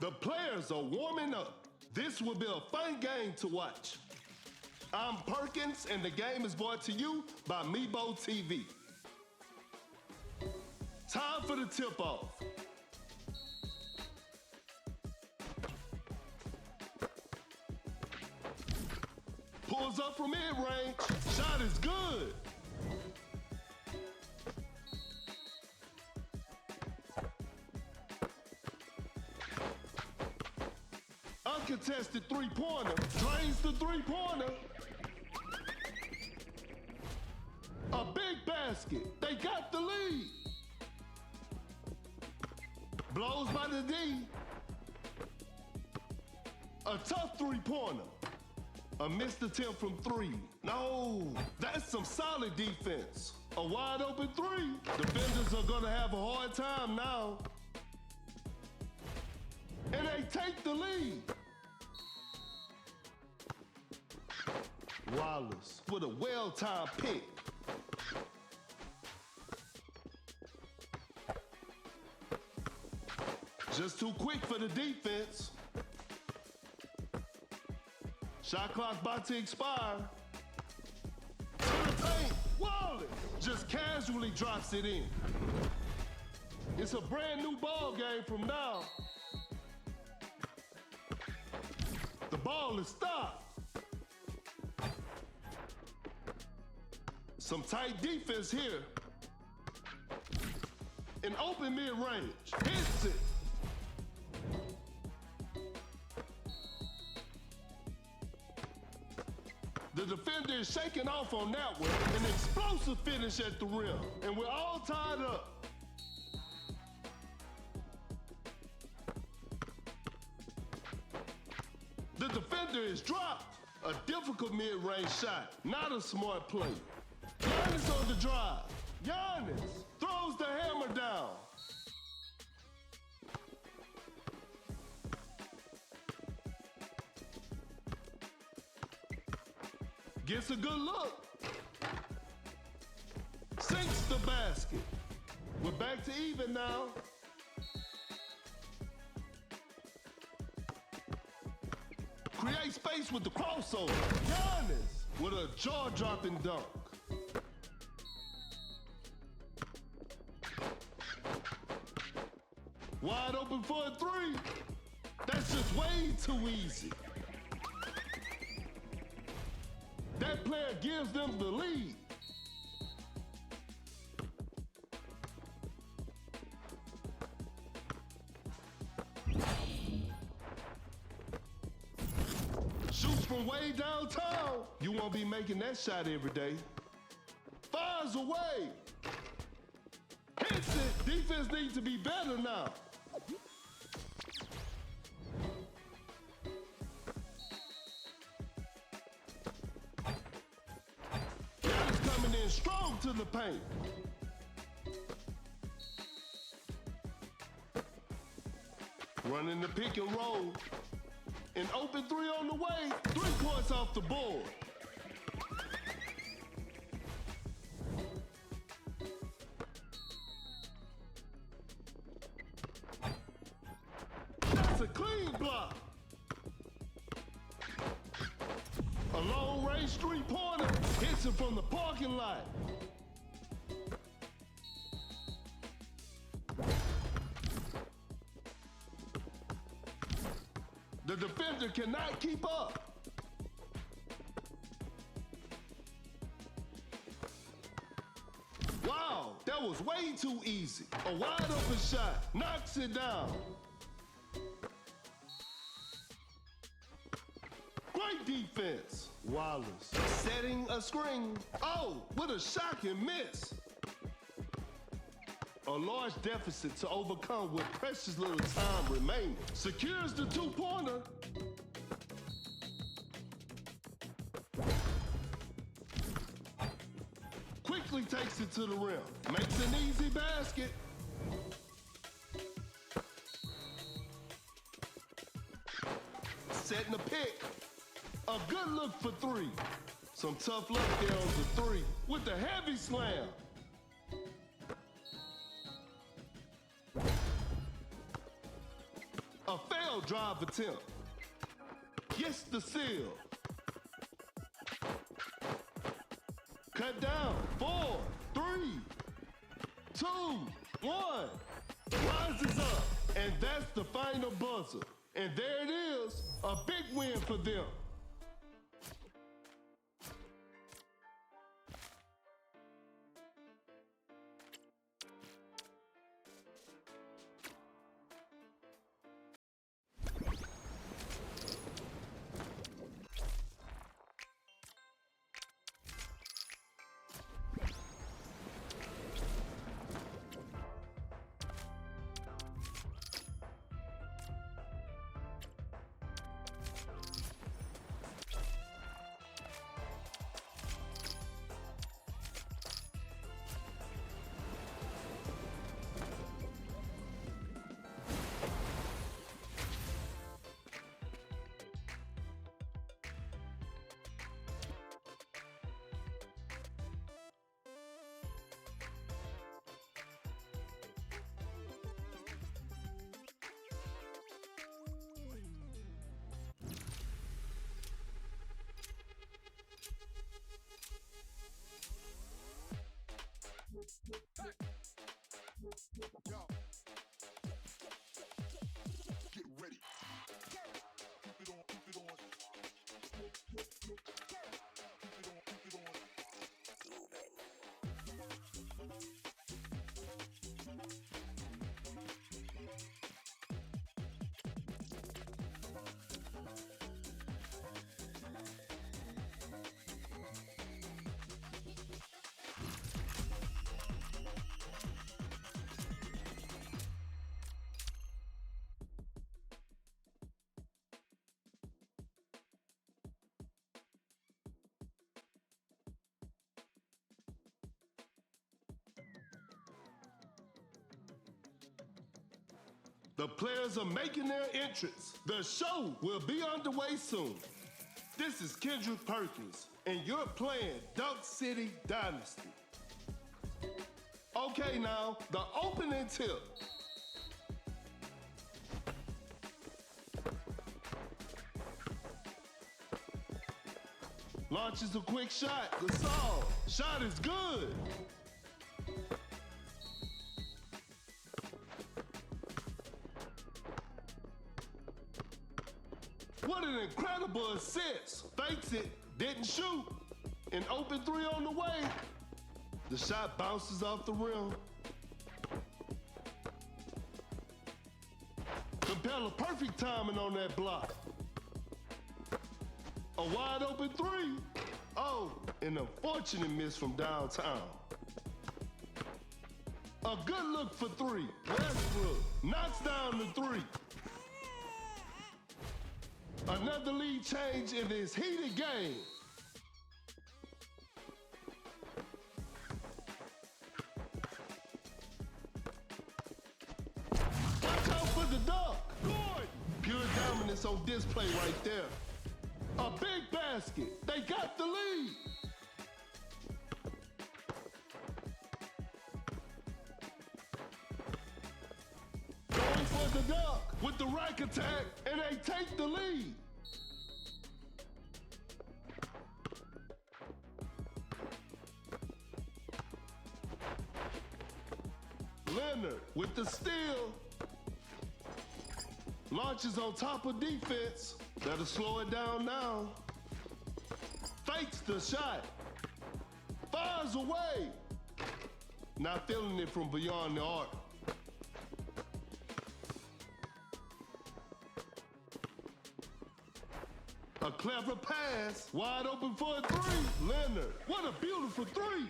The players are warming up. This will be a fun game to watch. I'm Perkins, and the game is brought to you by Meebo TV. Time for the tip-off. Pulls up from mid-range. Shot is good. Uncontested three-pointer. Drains the three-pointer. A big basket. They got the lead. Blows by the D. A tough three-pointer. A missed attempt from three. No, that's some solid defense. A wide open three. Defenders are gonna have a hard time now. And they take the lead. Wallace with a well-timed pick. Just too quick for the defense. Shot clock about to expire. To the paint, Wallace just casually drops it in. It's a brand new ball game from now. The ball is stopped. Some tight defense here. An open mid-range. Hits it. The defender is shaking off on that one. An explosive finish at the rim. And we're all tied up. The defender is dropped. A difficult mid-range shot. Not a smart play. Giannis on the drive. Giannis throws the hammer down. Gets a good look. Sinks the basket. We're back to even now. Create space with the crossover. Giannis with a jaw-dropping dunk. Wide open for a three. That's just way too easy. That player gives them the lead. Shoots from way downtown. You won't be making that shot every day. Fires away. Hits it. Defense needs to be better now. In strong to the paint. Running the pick and roll. An open three on the way. 3 points off the board. That's a clean block. A long-range three-pointer hits it from the parking lot. The defender cannot keep up. Wow, that was way too easy. A wide-open shot knocks it down. Great defense. Wallace setting a screen. Oh, what a shocking miss. A large deficit to overcome with precious little time remaining. Secures the two-pointer. Quickly takes it to the rim. Makes an easy basket. Setting a pick. A good look for three. Some tough luck there on the three with the heavy slam. A failed drive attempt. Gets the seal. Cut down. 4, 3, 2, 1. Rises up. And that's the final buzzer. And there it is. A big win for them. Yo. Get ready. Keep it on, keep it on. Keep it on, keep it on. The players are making their entrance. The show will be underway soon. This is Kendrick Perkins, and you're playing Dunk City Dynasty. Okay, now, the opening tip. Launches a quick shot. Gasol. Shot is good. What an incredible assist. Fakes it, didn't shoot. An open three on the way. The shot bounces off the rim. Capella, perfect timing on that block. A wide open three. Oh, an unfortunate miss from downtown. A good look for three. Westbrook knocks down the three. Another lead change in this heated game. Watch out for the dunk. Good. Pure dominance on display right there. A big basket. They got the lead. Going for the dunk with the rack attack, and they take the lead. Leonard with the steal. Launches on top of defense. Better slow it down now. Fakes the shot. Fires away. Not feeling it from beyond the arc. A clever pass. Wide open for a three. Leonard. What a beautiful three.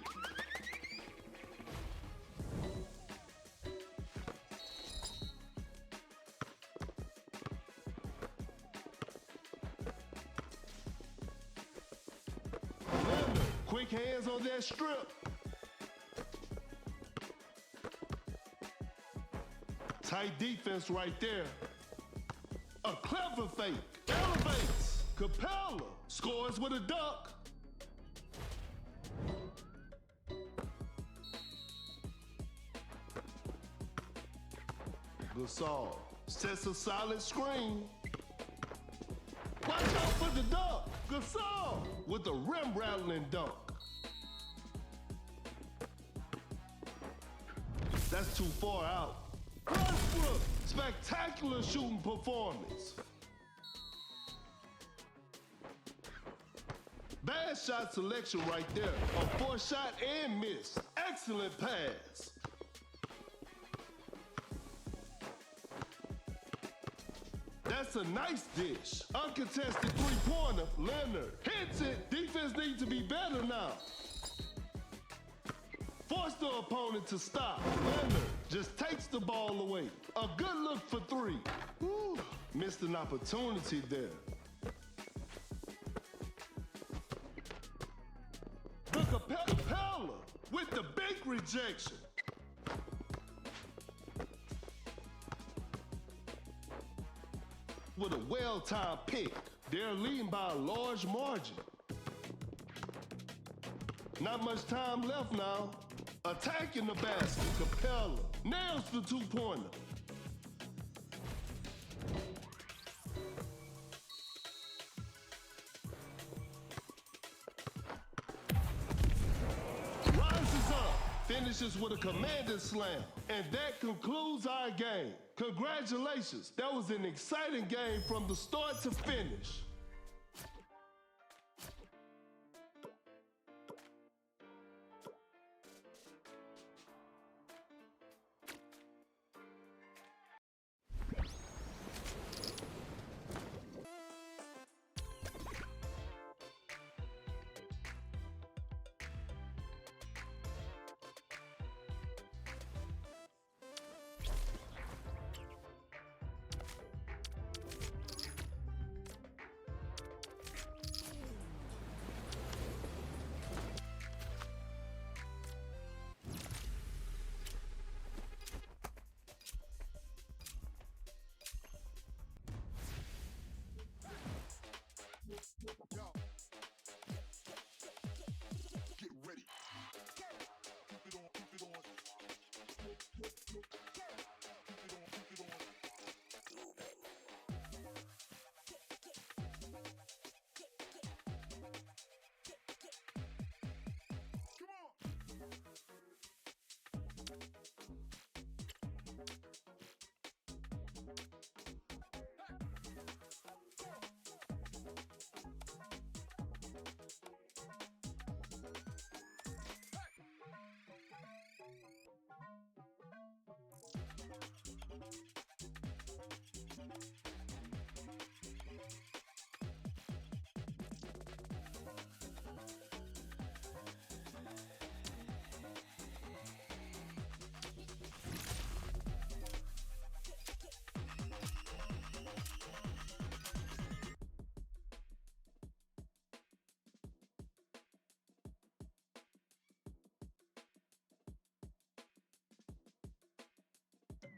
Quick hands on that strip. Tight defense right there. A clever fake. Elevates. Capella scores with a dunk. Gasol Sets a solid screen. Watch out for the dunk. Gasol with a rim-rattling dunk. That's too far out. Westbrook, spectacular shooting performance. Bad shot selection right there. A forced shot and miss. Excellent pass. That's a nice dish. Uncontested three-pointer. Leonard hits it. Defense needs to be better now. Force the opponent to stop. Leonard just takes the ball away. A good look for three. Whew. Missed an opportunity there. The Capella with the big rejection. With a well-timed pick, they're leading by a large margin. Not much time left now. Attacking the basket, Capella nails the two-pointer. Rises up, finishes with a commanding slam, and that concludes our game. Congratulations, that was an exciting game from the start to finish. Yo. Get ready. Keep it on, keep it on. Keep it on, keep it on. Come on.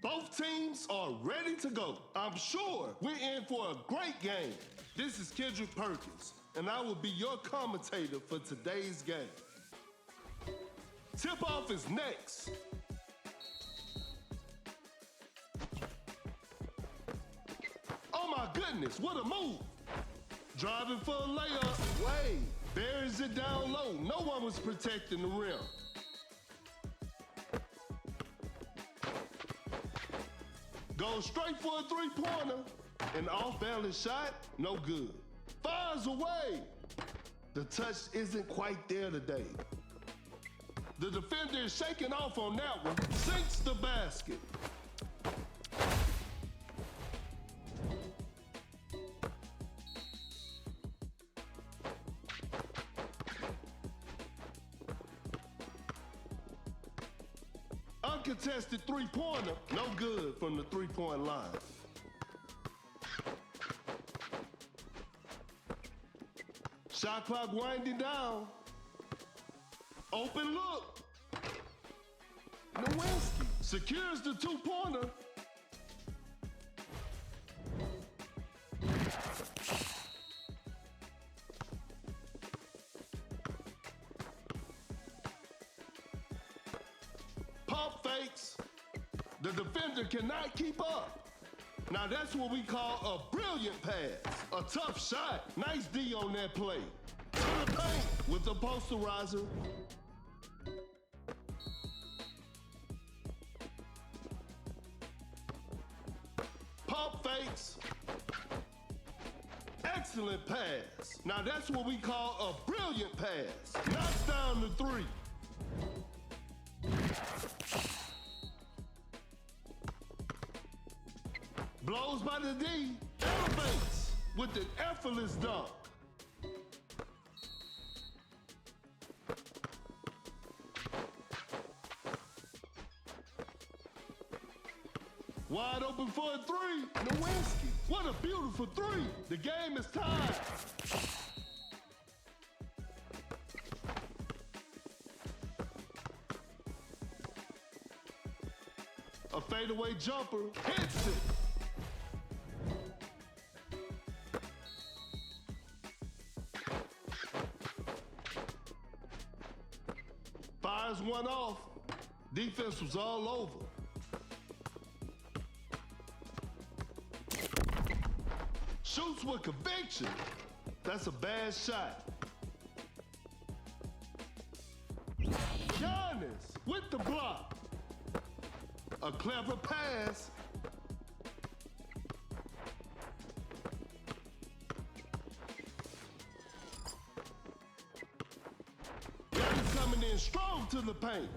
Both teams are ready to go. I'm sure we're in for a great game. This is Kendrick Perkins, and I will be your commentator for today's game. Tip-off is next. Oh my goodness, what a move. Driving for a layup, Wade buries it down low. No one was protecting the rim. Goes straight for a three-pointer. An off-balance shot, no good. Fires away. The touch isn't quite there today. The defender is shaking off on that one. Sinks the basket. Uncontested three-pointer, no good from the three-point line. Shot clock winding down. Open look. Nowinski secures the two-pointer. Pump fakes. The defender cannot keep up. Now that's what we call a brilliant pass. A tough shot. Nice D on that play. To the paint with the posterizer. Pump fakes. Excellent pass. Now that's what we call a brilliant pass. Knocks down the three. Blows by the D. Elevates with an effortless dunk. Wide open for a three. Nowinski. What a beautiful three. The game is tied. A fadeaway jumper hits it. Fires one off. Defense was all over. Shoots with conviction. That's a bad shot. Giannis with the block. A clever pass. Giannis coming in strong to the paint.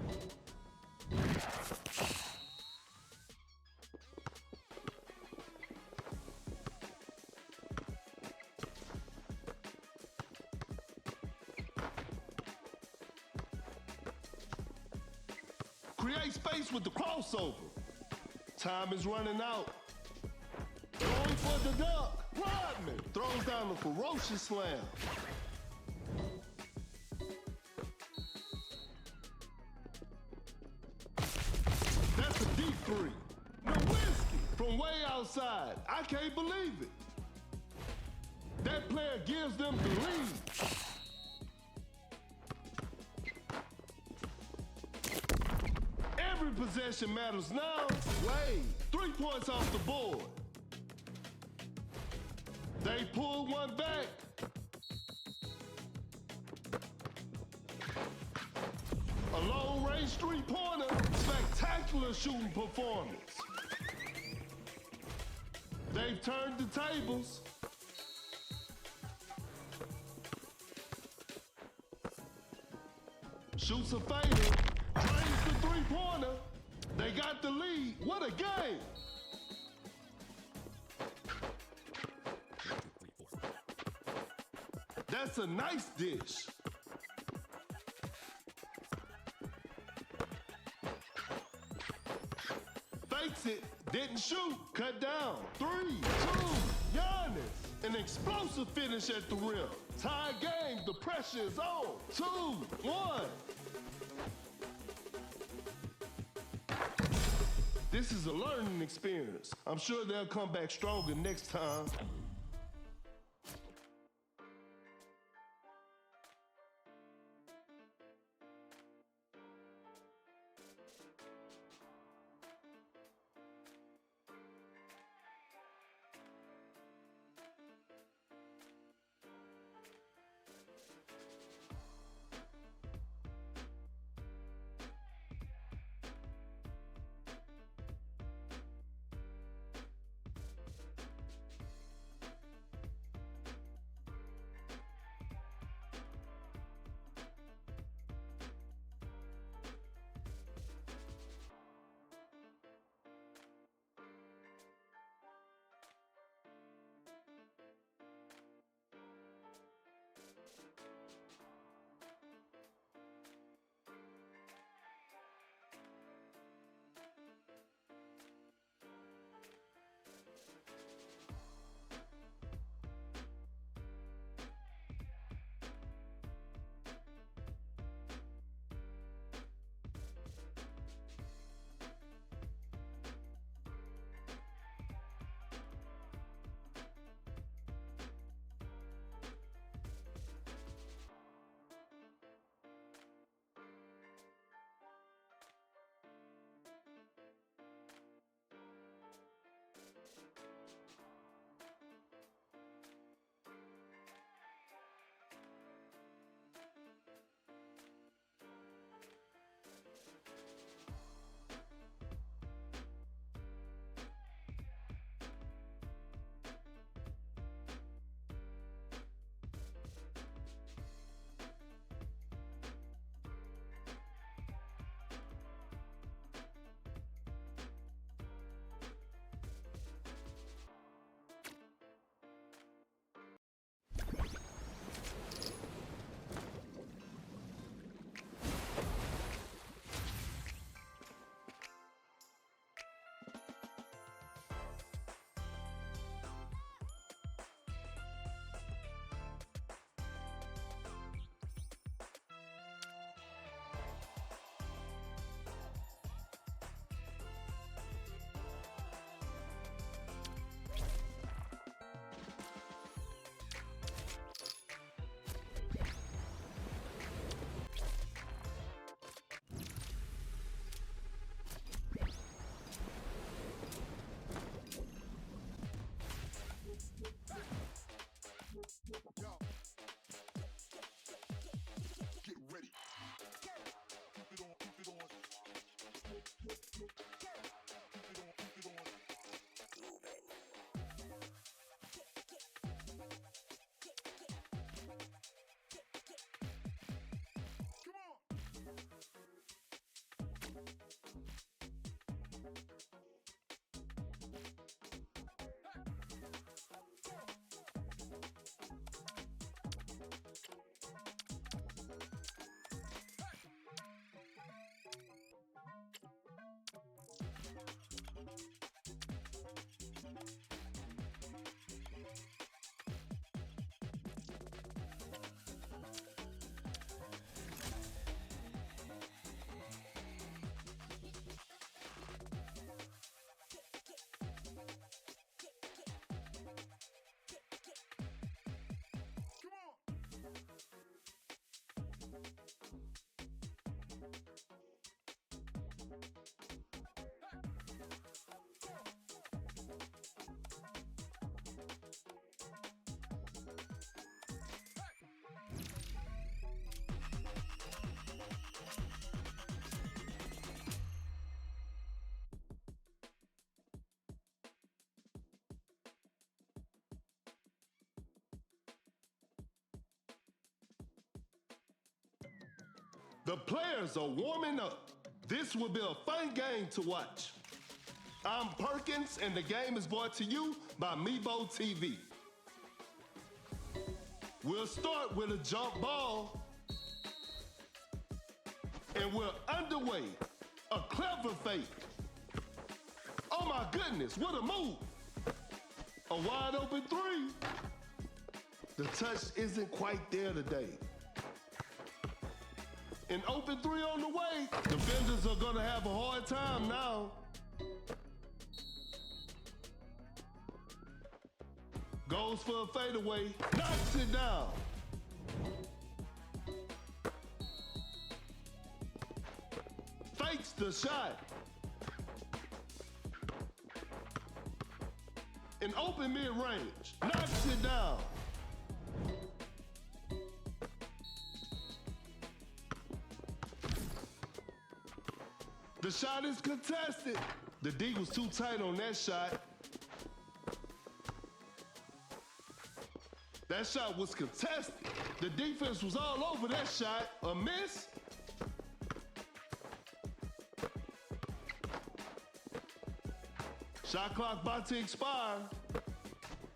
Create space with the crossover. Time is running out. Going for the dunk. Rodman throws down a ferocious slam. That's a deep three. Nowinski from way outside. I can't believe it. That player gives them the lead. Every possession matters now. Wade, 3 points off the board. They pulled one back. A long-range three-pointer. Spectacular shooting performance. They've turned the tables. Shoots a fader. Drains the three-pointer. They got the lead. What a game! That's a nice dish. Fakes it, didn't shoot, cut down. 3, 2, Giannis. An explosive finish at the rim. Tie game, the pressure is on. 2, 1. This is a learning experience. I'm sure they'll come back stronger next time. The players are warming up. This will be a fun game to watch. I'm Perkins, and the game is brought to you by Meebo TV. We'll start with a jump ball, and we're underway. A clever fake. Oh my goodness, what a move. A wide open three. The touch isn't quite there today. An open three on the way. Defenders are gonna have a hard time now. Goes for a fadeaway, knocks it down. Fakes the shot. An open mid-range, knocks it down. The shot is contested. The D was too tight on that shot. That shot was contested. The defense was all over that shot. A miss. Shot clock about to expire.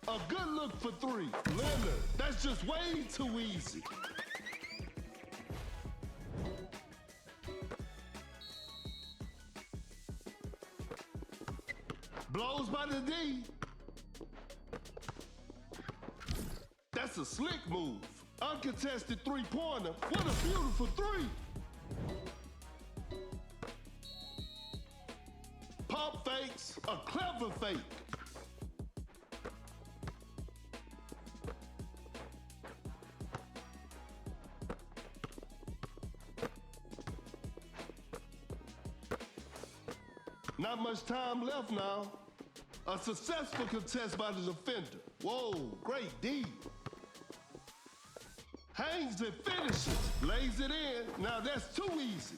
A good look for three. Leonard, that's just way too easy. Blows by the D. That's a slick move. Uncontested three-pointer. What a beautiful three. Pump fakes, a clever fake. Not much time left now. A successful contest by the defender. Whoa, great D. Hangs and finishes. Lays it in. Now that's too easy.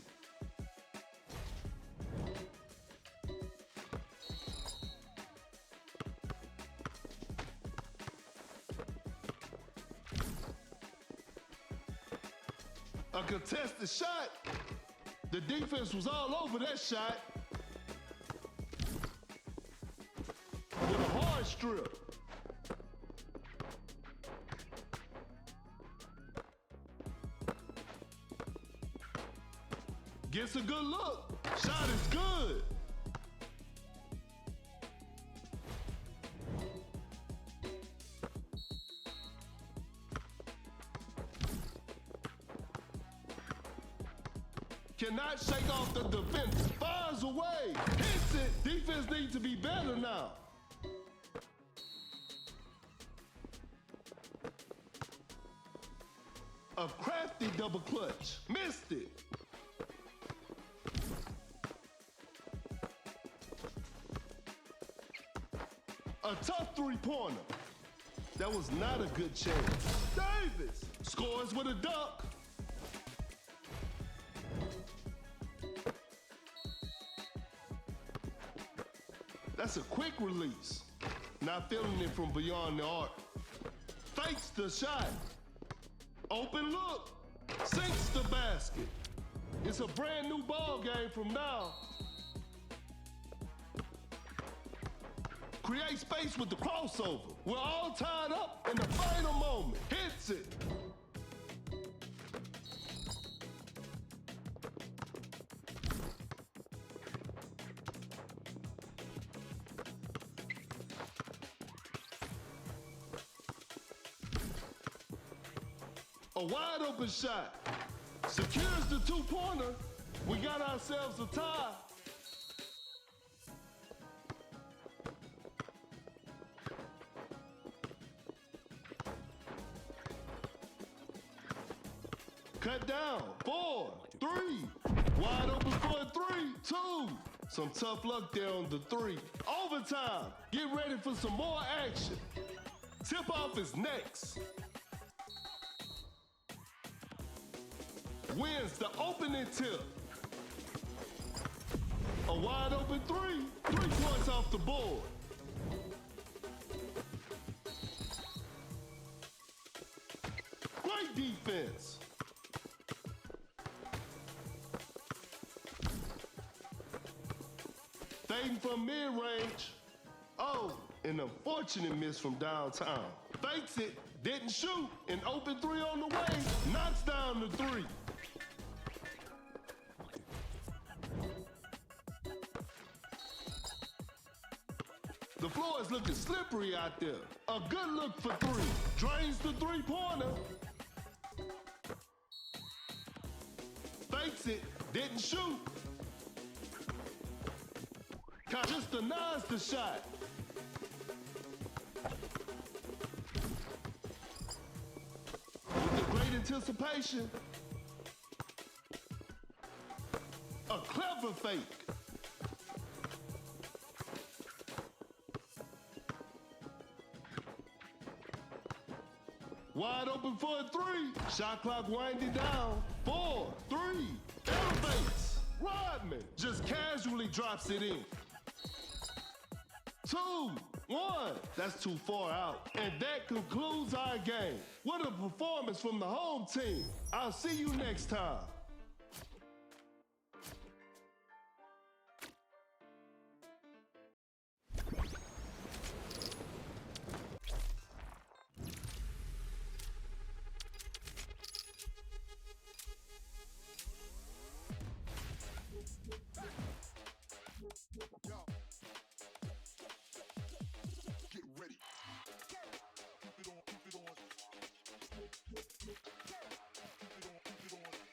A contested shot. The defense was all over that shot. With a hard strip. Gets a good look. Shot is good. Cannot shake off the defense. Fires away. Hits it. Defense needs to be better now. A crafty double clutch. Missed it. A tough three-pointer. That was not a good chance. Davis scores with a dunk. That's a quick release. Not feeling it from beyond the arc. Fakes the shot. Open look. Sinks the basket. It's a brand new ball game from now. Create space with the crossover. We're all tied up in the final moment. Hits it. A wide open shot. Secures the two-pointer. We got ourselves a tie. Cut down. 4, 3. Wide open for a 3, 2. Some tough luck there on the 3. Overtime. Get ready for some more action. Tip-off is next. Wins the opening tip. A wide open 3. 3 points off the board. Great defense. Fading from mid-range. Oh, an unfortunate miss from downtown. Fakes it, didn't shoot, an open three on the way, knocks down the three. The floor is looking slippery out there. A good look for three. Drains the three-pointer. Fakes it, didn't shoot. Just denies the shot. With the great anticipation. A clever fake. Wide open for a three. Shot clock winding down. 4, 3, elevates. Rodman just casually drops it in. 2, 1. That's too far out. And that concludes our game. What a performance from the home team. I'll see you next time. Yo. Get ready. Keep it on, keep it on. Keep it on, keep it on. Come on.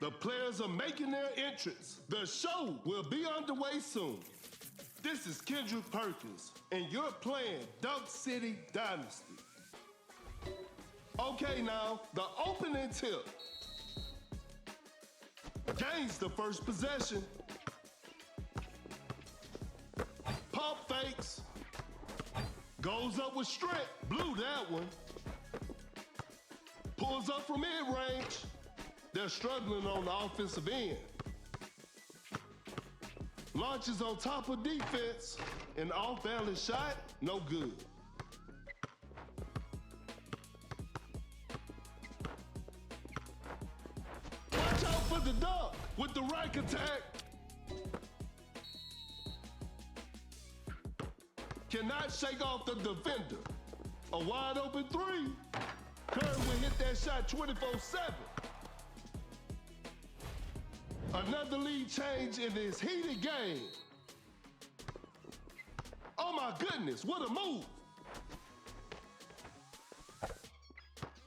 The players are making their entrance. The show will be underway soon. This is Kendrick Perkins, and you're playing Dunk City Dynasty. Okay, now, the opening tip. Gains the first possession. Pump fakes. Goes up with strength. Blew that one. Pulls up from mid-range. They're struggling on the offensive end. Launches on top of defense. An off-balance shot, no good. Watch out for the dunk with the rack attack. Cannot shake off the defender. A wide open three. Curry will hit that shot 24/7. Another lead change in this heated game. Oh my goodness, what a move.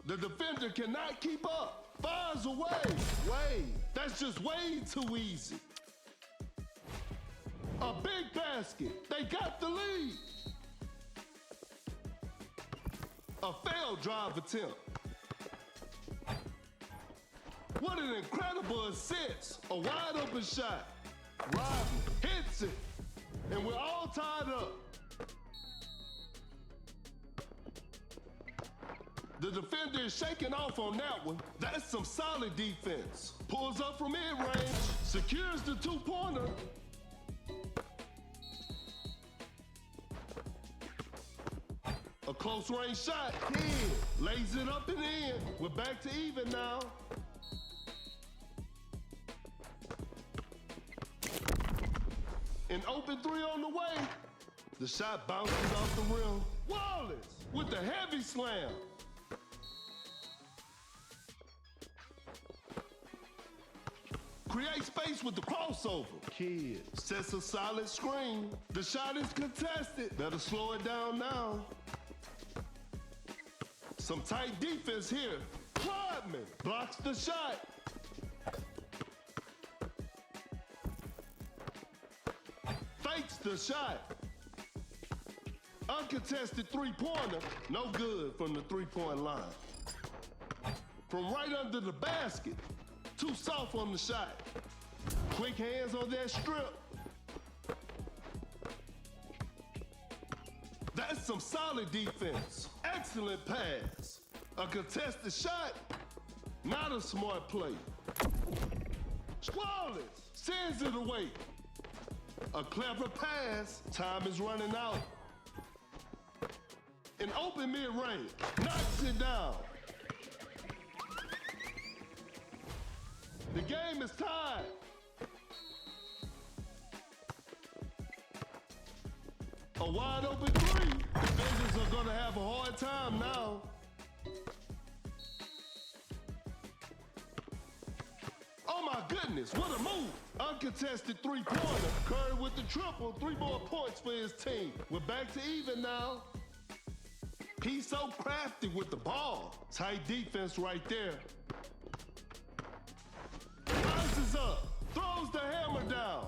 The defender cannot keep up. Fires away. That's just way too easy. A big basket. They got the lead. A failed drive attempt. What an incredible assist. A wide open shot. Rodman hits it. And we're all tied up. The defender is shaking off on that one. That's some solid defense. Pulls up from mid-range. Secures the two-pointer. A close-range shot. In. Lays it up and in. We're back to even now. An open three on the way. The shot bounces off the rim. Wallace with the heavy slam. Create space with the crossover. Kid sets a solid screen. The shot is contested. Better slow it down now. Some tight defense here. Rodman blocks the shot. Fakes the shot. Uncontested three-pointer, no good from the three-point line. From right under the basket, too soft on the shot. Quick hands on that strip. That's some solid defense. Excellent pass. A contested shot, not a smart play. Squallis sends it away. A clever pass, time is running out. An open mid-range, knocks it down. The game is tied. A wide open three. Defenders are gonna have a hard time now. Oh my goodness, what a move. Uncontested three-pointer. Curry with the triple, 3 more points for his team. We're back to even now. He's so crafty with the ball. Tight defense right there. Rises up, throws the hammer down.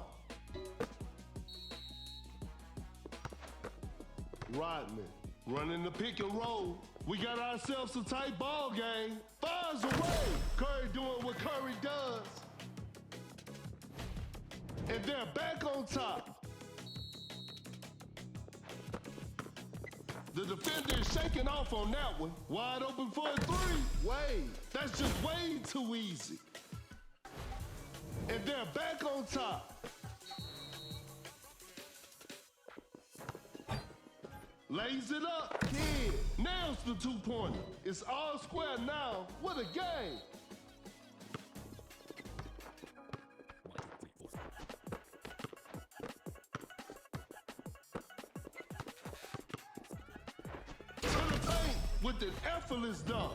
Rodman running the pick and roll. We got ourselves a tight ball game. Fires away. Curry doing what Curry does. And they're back on top. The defender is shaking off on that one. Wide open for a three. Wade, that's just way too easy. And they're back on top. Lays it up, kid. Nails the two-pointer. It's all square now. What a game. To the paint with an effortless dunk.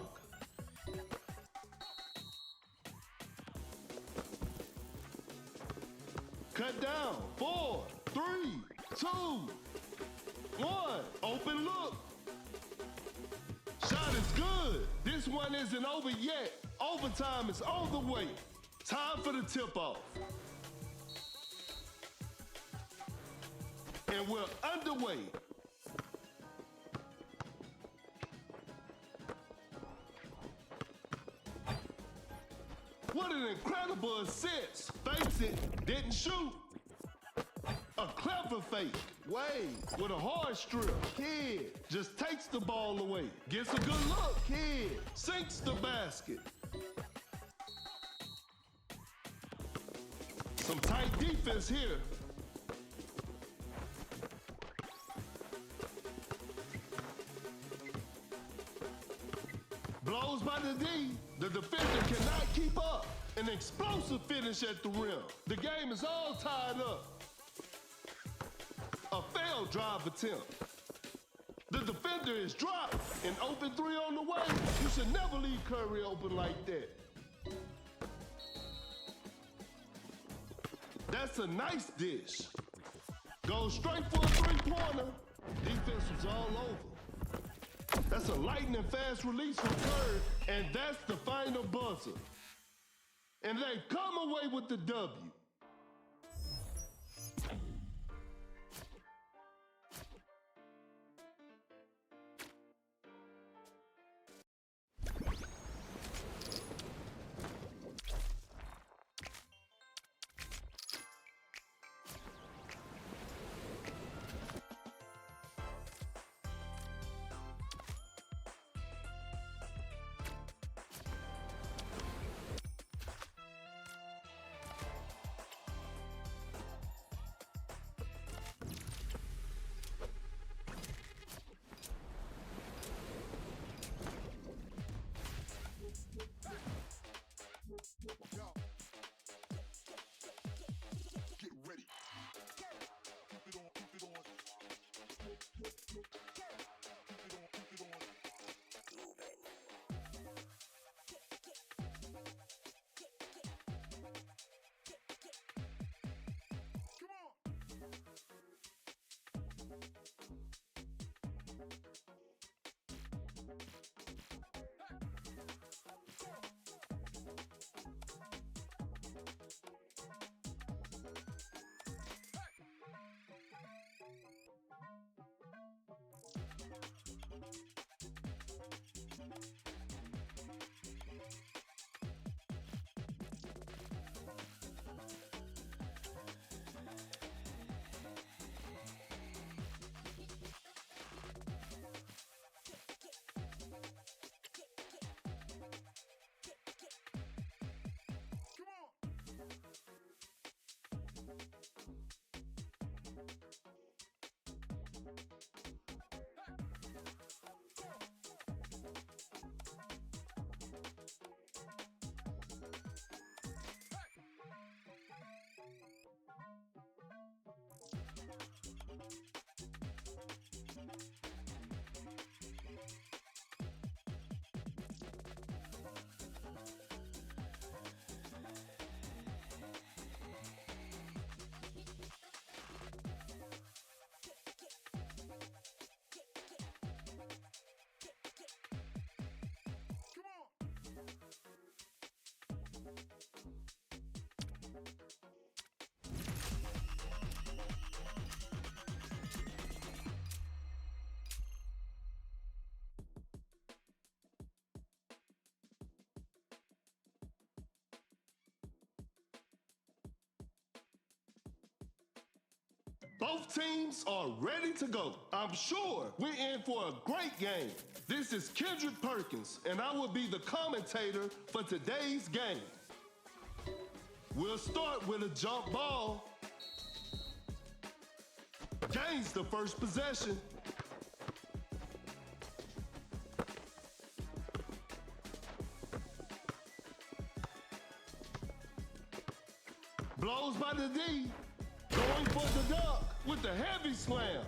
Cut down. 4, 3, 2, 1. Open look. Shot is good. This one isn't over yet. Overtime is on the way. Time for the tip-off. And we're underway. What an incredible assist. Fakes it, didn't shoot. A clever fake. Wade with a hard strip. Kid just takes the ball away. Gets a good look. Kid sinks the basket. Some tight defense here. Blows by the D. The defender cannot keep up. An explosive finish at the rim. The game is all tied up. A failed drive attempt. The defender is dropped. An open three on the way. You should never leave Curry open like that. That's a nice dish. Goes straight for a three-pointer. Defense was all over. That's a lightning fast release from Curry, and that's the final buzzer. And they come away with the W. Get ready. Keep it on, keep it on. Keep it on, keep it on. Come on. Both teams are ready to go. I'm sure we're in for a great game. This is Kendrick Perkins, and I will be the commentator for today's game. We'll start with a jump ball. Gains the first possession. Blows by the D. Going for the duck with the heavy slam.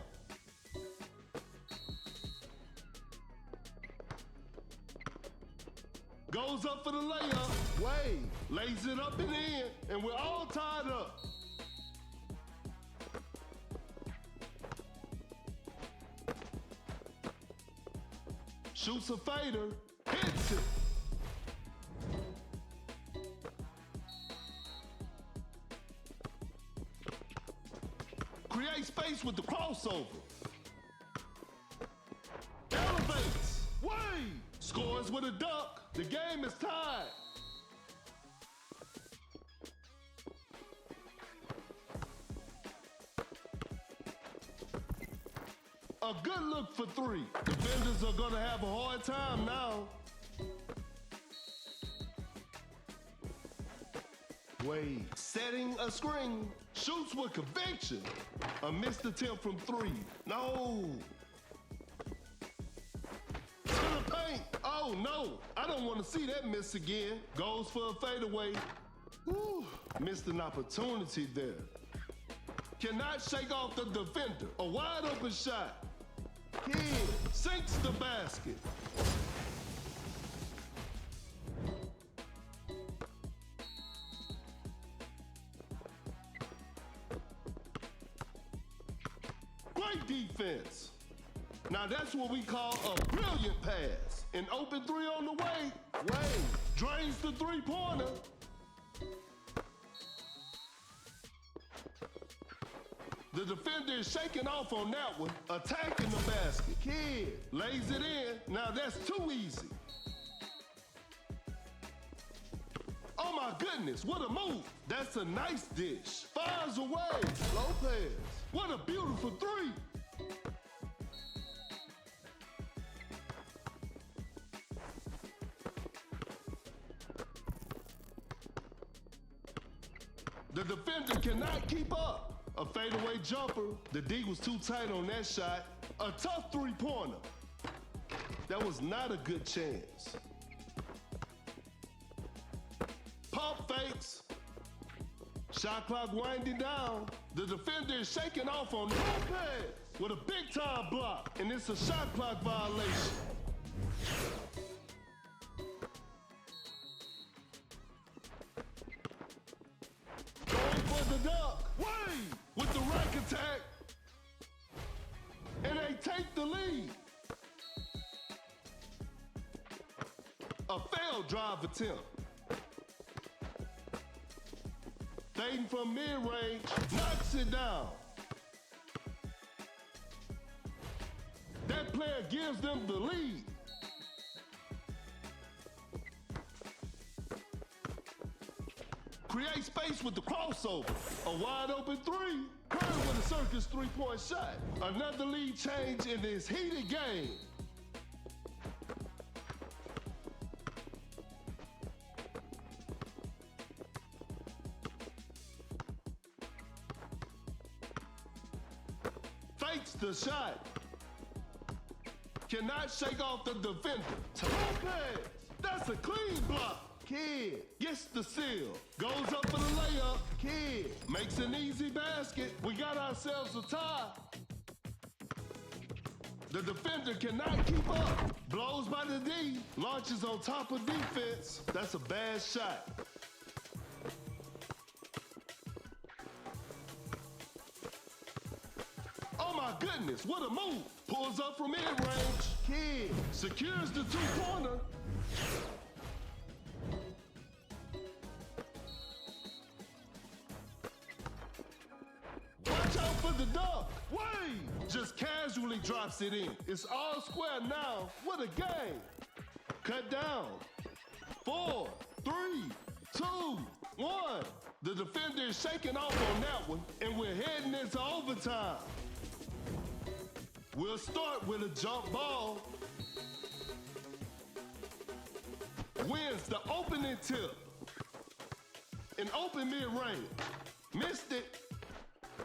Goes up for the layup. Wade lays it up and in, and we're all tied up. Shoots a fader, hits it. Create space with the crossover. Elevates. Wade scores with a dunk. The game is tied. A good look for three. Defenders are gonna have a hard time now. Wade setting a screen. Shoots with conviction. A missed attempt from three. No. To the paint. Oh no. I don't want to see that miss again. Goes for a fadeaway. Whew. Missed an opportunity there. Cannot shake off the defender. A wide open shot. Kid sinks the basket. Great defense. Now that's what we call a brilliant pass. An open three on the way. Wade drains the three-pointer. The defender is shaking off on that one, attacking the basket. Kid lays it in. Now that's too easy. Oh my goodness, what a move. That's a nice dish. Fires away. Lopez, what a beautiful three. The defender cannot keep up. A fadeaway jumper. The D was too tight on that shot. A tough three-pointer. That was not a good chance. Pump fakes. Shot clock winding down. The defender is shaking off on Lopez with a big-time block, and it's a shot clock violation. Going for the dunk. Wade with the rack attack. And they take the lead. A failed drive attempt. Fading from mid-range, knocks it down. That player gives them the lead. Create space with the crossover. A wide open three. Curry with a circus three-point shot. Another lead change in this heated game. fakes the shot. Cannot shake off the defender. Toe pass. That's a clean block. Kid gets the seal. Goes up for the layup. Kid makes an easy basket. We got ourselves a tie. The defender cannot keep up. Blows by the D. Launches on top of defense. That's a bad shot. Oh my goodness, what a move. Pulls up from mid-range. Kid secures the two-pointer. Watch out for the dunk. Wade just casually drops it in. It's all square now. What a game. Cut down. 4, 3, 2, 1. The defender is shaking off on that one, and we're heading into overtime. We'll start with a jump ball. Wins the opening tip. An open mid-range. Missed it.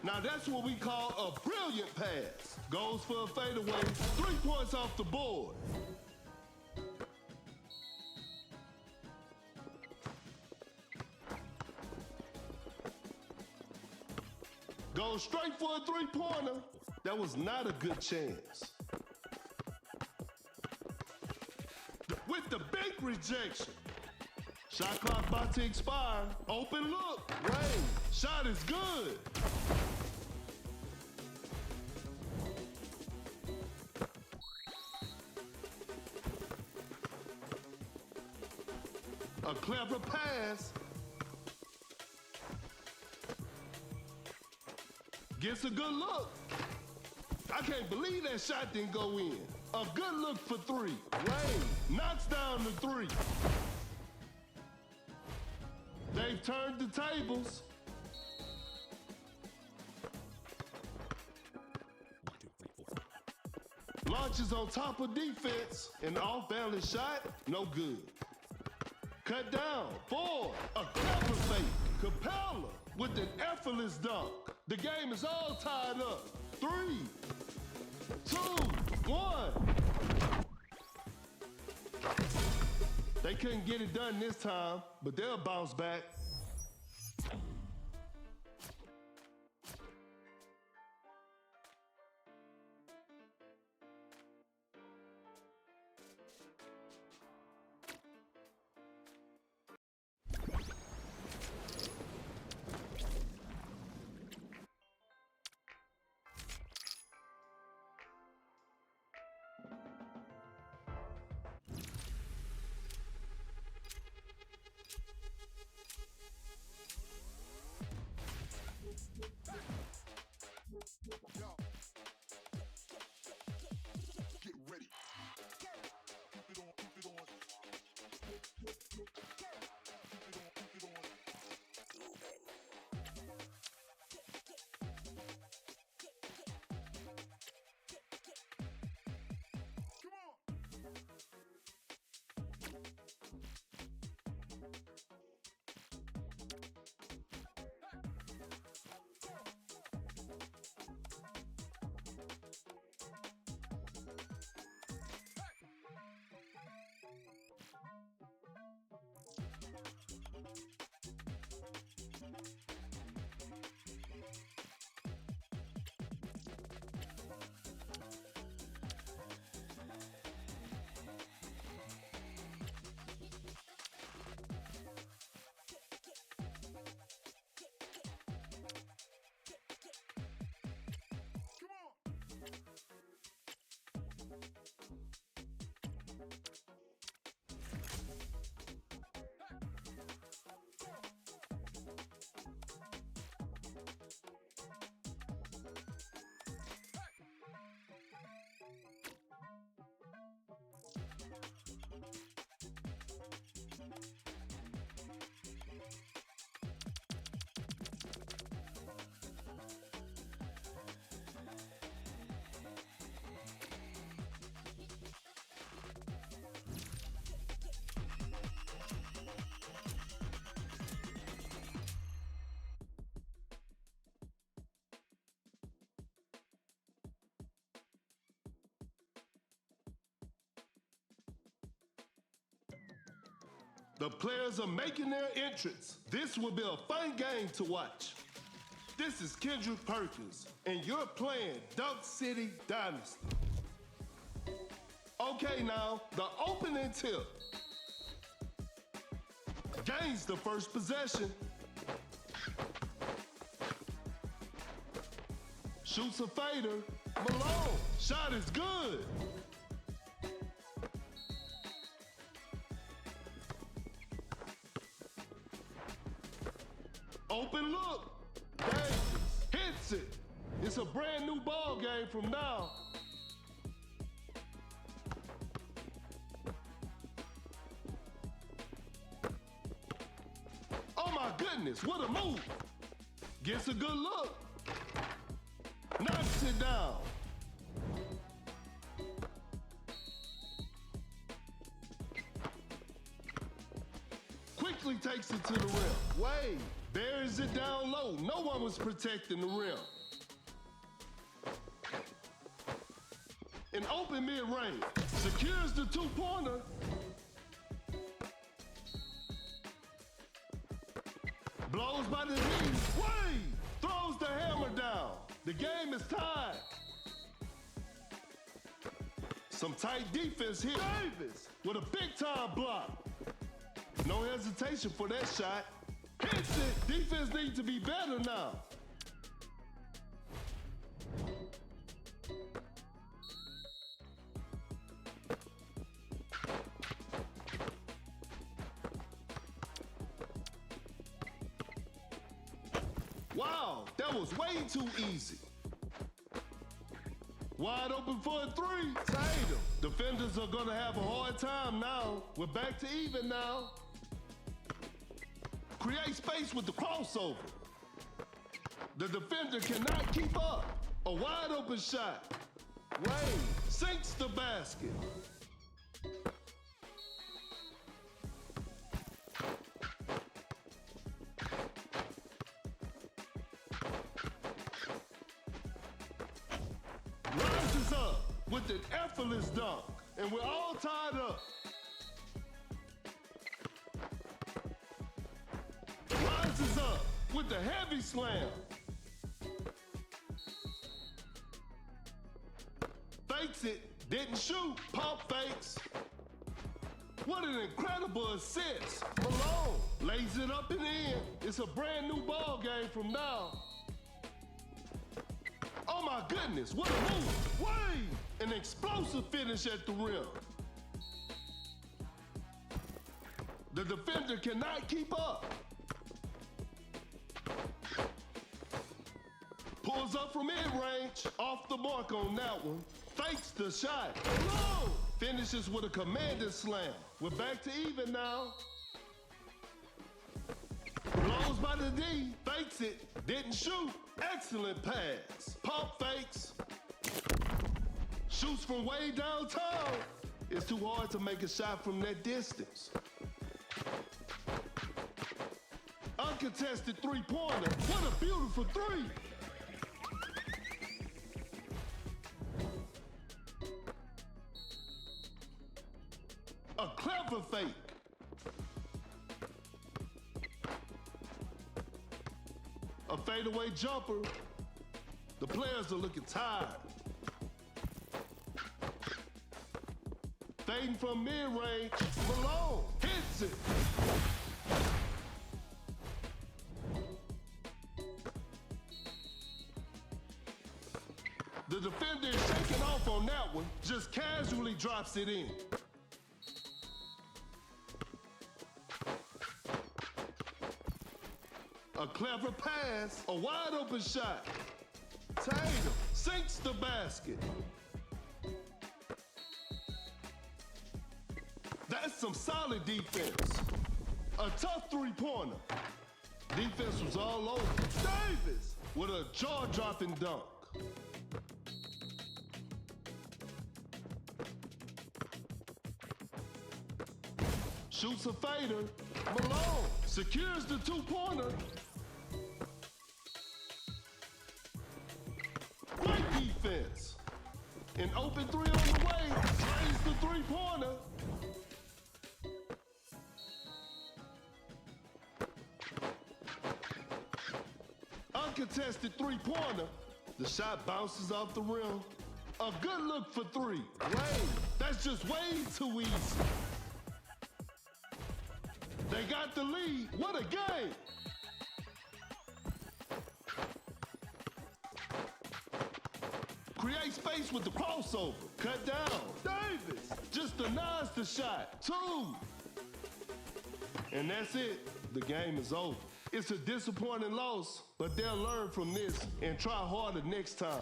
Now that's what we call a brilliant pass. Goes for a fadeaway. 3 points off the board. Goes straight for a three-pointer. That was not a good chance. With the big rejection. Shot clock about to expire. Open look. Rain. Shot is good. A clever pass. Gets a good look. I can't believe that shot didn't go in. A good look for 3. Wade knocks down the 3. They've turned the tables. Launches on top of defense. An off-balance shot, no good. Cut down. 4. A clever fake. Capella with an effortless dunk. The game is all tied up. 3, 2, 1. They couldn't get it done this time, but they'll bounce back. The players are making their entrance. This will be a fun game to watch. This is Kendrick Perkins, and you're playing Dunk City Dynasty. Okay, now, the opening tip. Gains the first possession. Shoots a fader. Malone, shot is good. Open look. Davis hits it. It's a brand new ball game from now. Oh my goodness, what a move. Gets a good look. Knocks it down. Quickly takes it to the rim. Wade buries it down low. No one was protecting the rim. An open mid-range. Secures the two-pointer. Blows by the knees. Wade throws the hammer down. The game is tied. Some tight defense here. Davis with a big-time block. No hesitation for that shot. Hits it. Defense needs to be better now. Wow, that was way too easy. Wide open for a three. Tatum. Defenders are gonna have a hard time now. We're back to even now. Create space with the crossover. The defender cannot keep up. A wide open shot. Wade sinks the basket. Rises up with an effortless dunk, and we're all tied up. Rises up with the heavy slam. Fakes it, didn't shoot, pump fakes. What an incredible assist. Malone lays it up and in. It's a brand new ball game from now. Oh my goodness, what a move. Wade, an explosive finish at the rim. The defender cannot keep up. Pulls up from mid-range, off the mark on that one. Fakes the shot. Malone finishes with a commanding slam. We're back to even now. Blows by the D, fakes it, didn't shoot. Excellent pass. Pump fakes. Shoots from way downtown. It's too hard to make a shot from that distance. Uncontested three-pointer. What a beautiful three. A clever fake. A fadeaway jumper. The players are looking tired. Fading from mid-range. Malone hits it. The defender is shaking off on that one. Just casually drops it in. A clever pass, a wide open shot. Tatum sinks the basket. That's some solid defense. A tough three-pointer. Defense was all over. Davis with a jaw-dropping dunk. Shoots a fader. Malone secures the two-pointer. Great defense. An open three on the way. Drains the three-pointer. contested three-pointer. The shot bounces off the rim. A good look for three. That's just way too easy. They got the lead. What a game! Create space with the crossover. Cut down. Davis just denies the shot. Two. And that's it. The game is over. It's a disappointing loss, but they'll learn from this and try harder next time.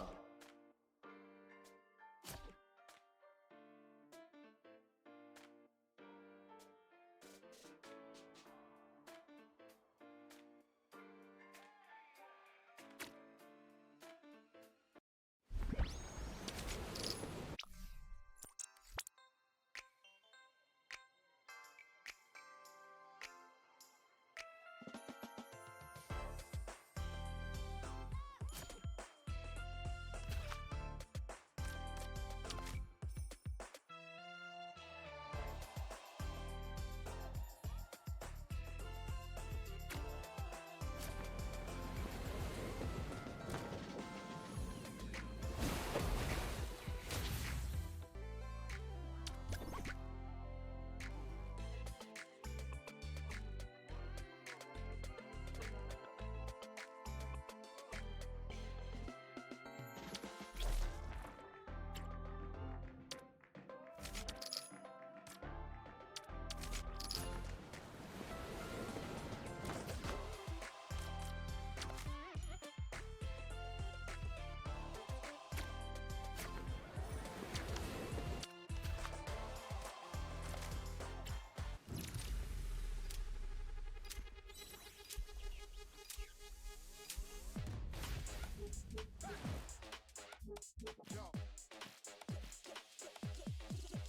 Yo.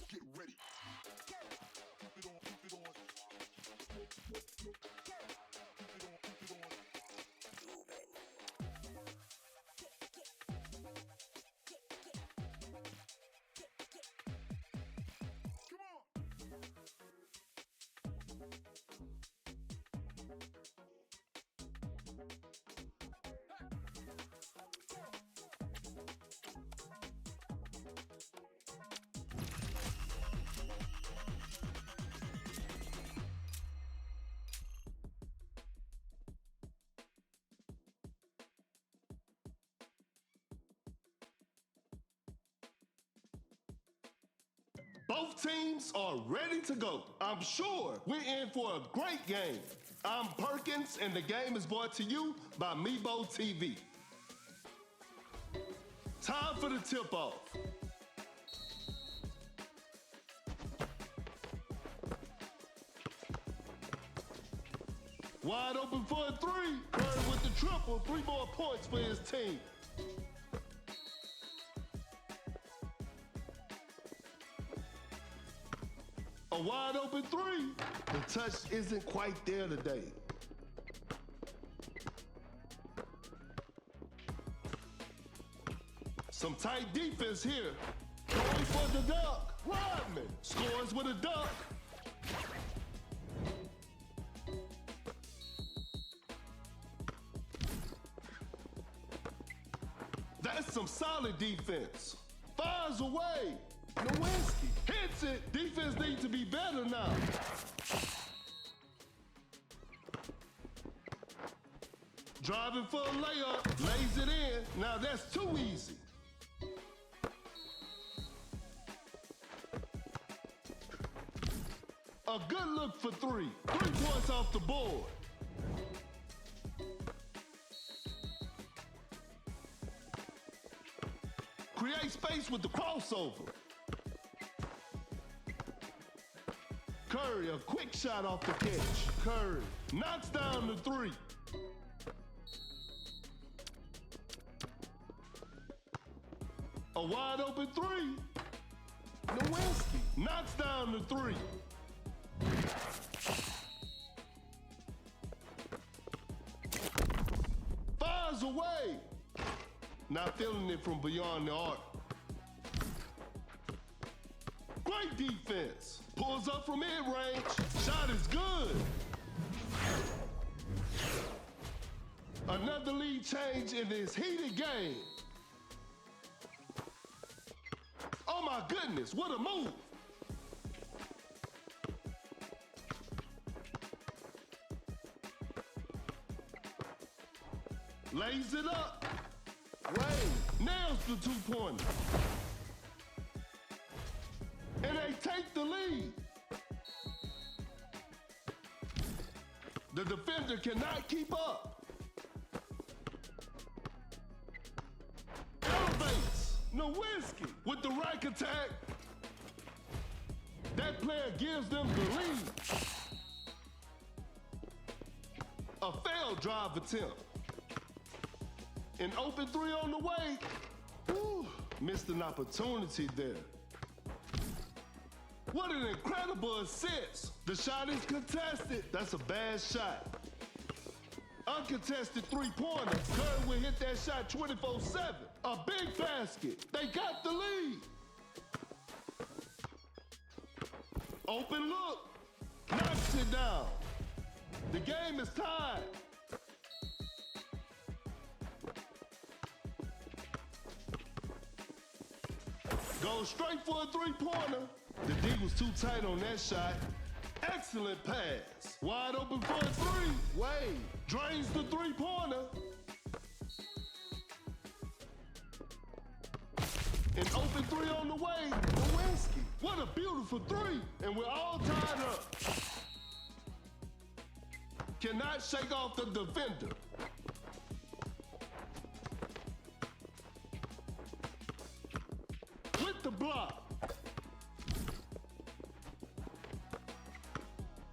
Get ready. Keep it on, keep it on. Keep it on, keep it on. Come on. Both teams are ready to go. I'm sure we're in for a great game. I'm Perkins, and the game is brought to you by Meebo TV. Time for the tip-off. Wide open for a three. Curry with the triple. 3 more points for his team. A wide open three. The touch isn't quite there today. Some tight defense here. Going for the dunk. Rodman scores with a dunk. That's some solid defense. Fires away. Nowinski hits it. Defense needs to be better now. Driving for a layup, lays it in. Now that's too easy. A good look for three. 3 points off the board. Create space with the crossover. Curry, a quick shot off the catch. Curry knocks down the three. A wide open three. Nowinski knocks down the three. Fires away. Not feeling it from beyond the arc. Great defense. Pulls up from mid-range. Shot is good. Another lead change in this heated game. Oh my goodness, what a move. Lays it up. Wade nails the two-pointer. And they take the lead. The defender cannot keep up. Elevates Nowinski with the rack attack. That player gives them the lead. A failed drive attempt. An open three on the way. Woo, missed an opportunity there. What an incredible assist. The shot is contested. That's a bad shot. Uncontested three-pointer. Curry will hit that shot 24/7. A big basket. They got the lead. Open look. Knocks it down. The game is tied. Goes straight for a three-pointer. The D was too tight on that shot. Excellent pass. Wide open for a three. Wade drains the three-pointer. An open three on the way. Nowinski. What a beautiful three. And we're all tied up. Cannot shake off the defender. With the block.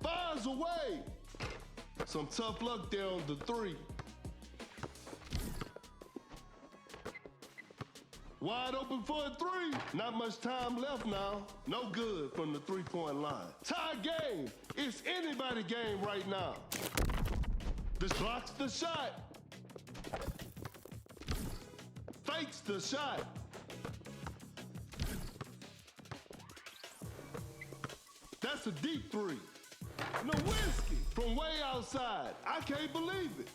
Fires away. Some tough luck there on the three. Wide open for a three. Not much time left now. No good from the three-point line. Tie game. It's anybody game right now. This blocks the shot. Fakes the shot. That's a deep three. Nowinski from way outside. I can't believe it.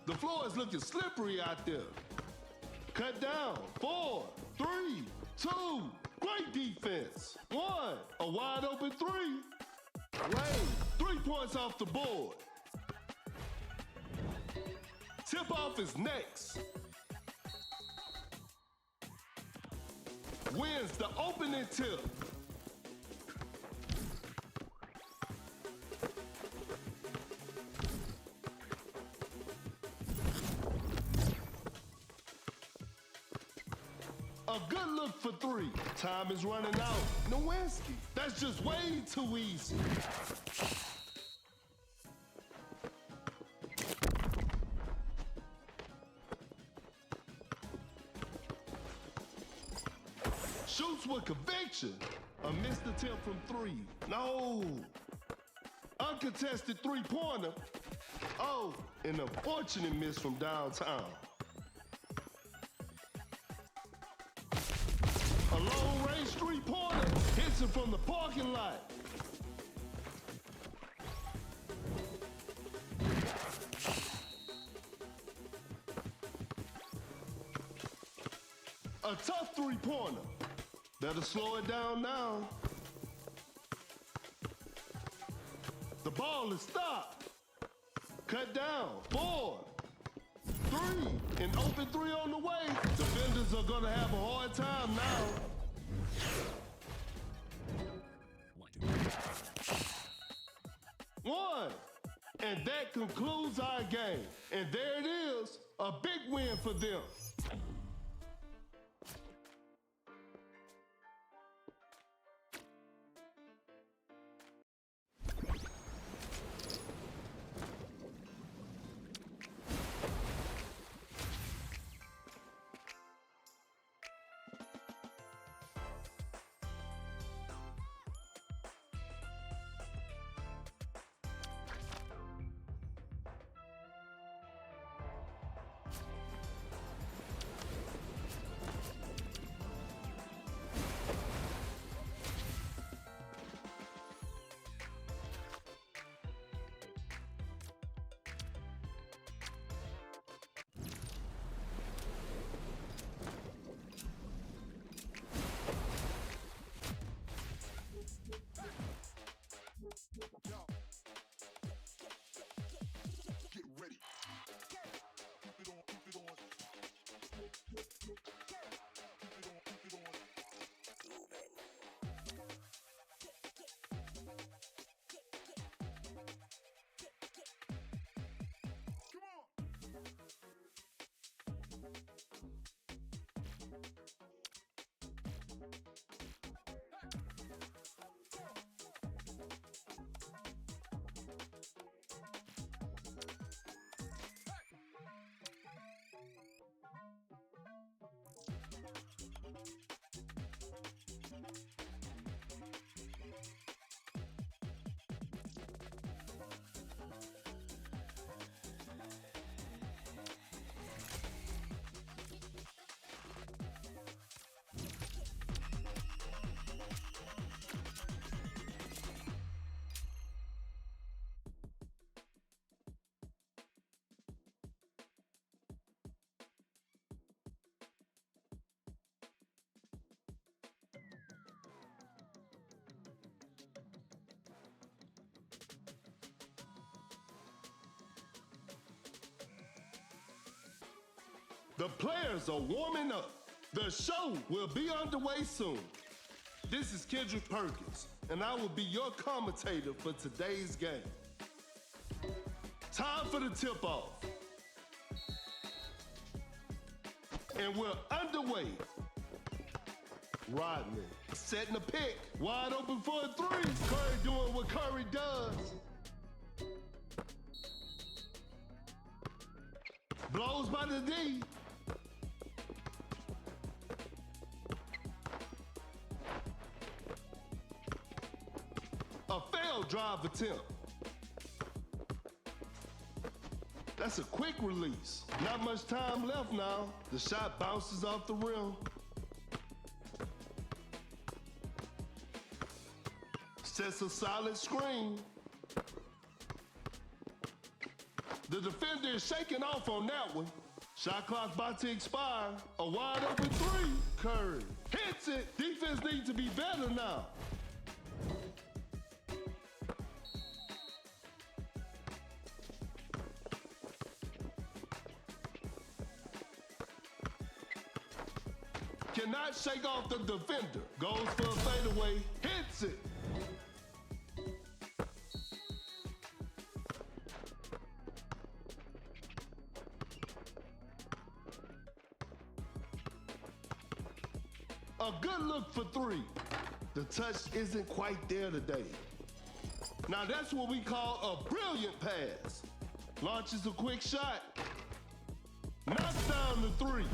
The floor is looking slippery out there. Cut down. 4, 3, 2. Great defense. 1. A wide open three. Wade. 3 points off the board. Tip off is next. Wins the opening tip. A good look for three. Time is running out. Nowinski. That's just way too easy. Shoots with conviction. A missed attempt from three. No. Uncontested three-pointer. Oh, an unfortunate miss from downtown. A long-range three-pointer hits it from the parking lot. A tough three-pointer. Better slow it down now. The ball is stopped. Cut down. 4, 3. An open three on the way. Defenders are gonna have a hard time now. 1. And that concludes our game. And there it is, a big win for them. The players are warming up. The show will be underway soon. This is Kendrick Perkins, and I will be your commentator for today's game. Time for the tip-off. And we're underway. Rodman setting a pick. Wide open for a three. Curry doing what Curry does. Blows by the D. A failed drive attempt. That's a quick release. Not much time left now. The shot bounces off the rim. Sets a solid screen. The defender is shaking off on that one. Shot clock about to expire. A wide open three. Curry hits it. Defense needs to be better now. Cannot shake off the defender. Goes for a fadeaway. Hits it. A good look for three. The touch isn't quite there today. Now that's what we call a brilliant pass. Launches a quick shot. Knocks down the three.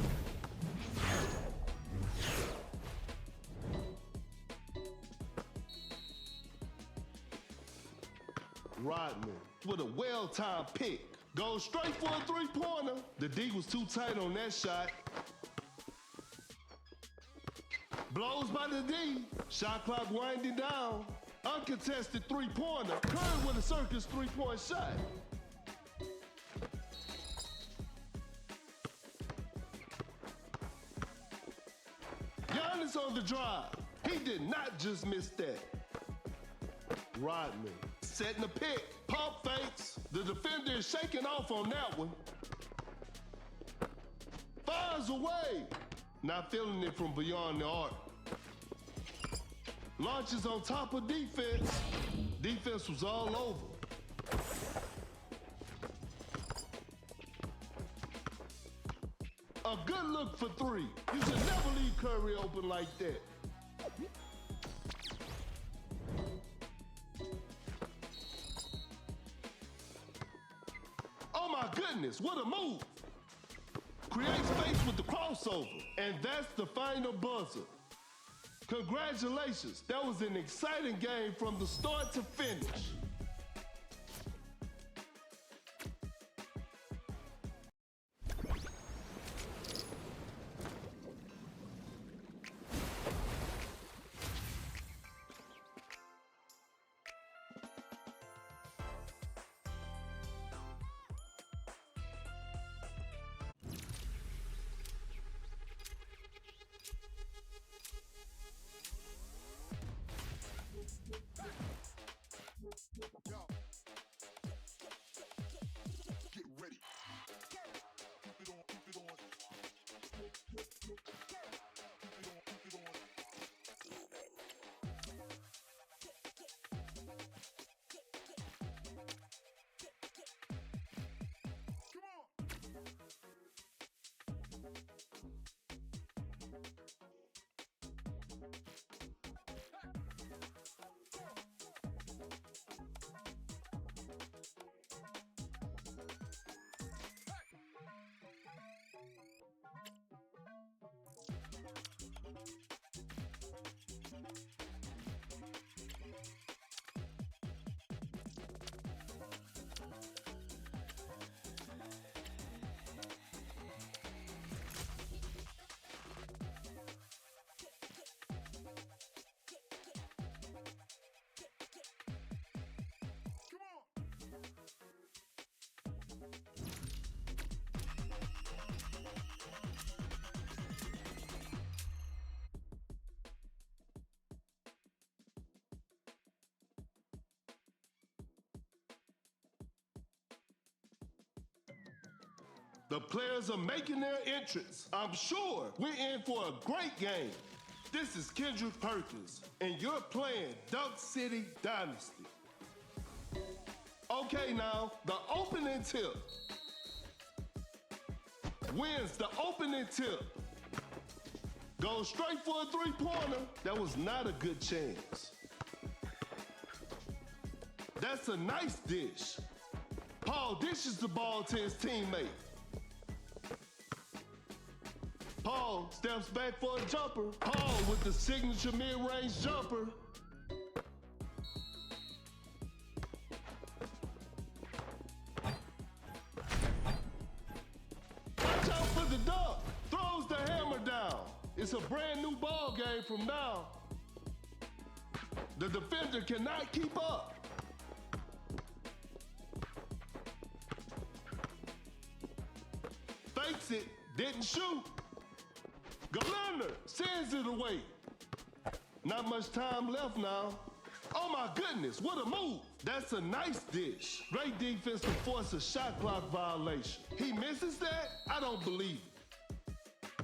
Rodman with a well-timed pick. Goes straight for a three-pointer. The D was too tight on that shot. Blows by the D. Shot clock winding down. Uncontested three-pointer. Curry with a circus three-point shot. Giannis on the drive. He did not just miss that. Rodman setting a pick. Pump fakes. The defender is shaking off on that one. Fires away. Not feeling it from beyond the arc. Launches on top of defense. Defense was all over. A good look for three. You should never leave Curry open like that. Oh my goodness, what a move. Creates space with the crossover. And that's the final buzzer. Congratulations, that was an exciting game from the start to finish. The players are making their entrance. I'm sure we're in for a great game. This is Kendrick Perkins, and you're playing Dunk City Dynasty. Okay, now, the opening tip. Wins the opening tip. Goes straight for a three-pointer. That was not a good chance. That's a nice dish. Paul dishes the ball to his teammate. Paul steps back for a jumper. Paul with the signature mid-range jumper. Watch out for the dunk. Throws the hammer down. It's a brand new ball game from now. The defender cannot keep up. Fakes it, didn't shoot. Galender sends it away. Not much time left now. Oh my goodness, what a move. That's a nice dish. Great defense to force a shot clock violation. He misses that? I don't believe it.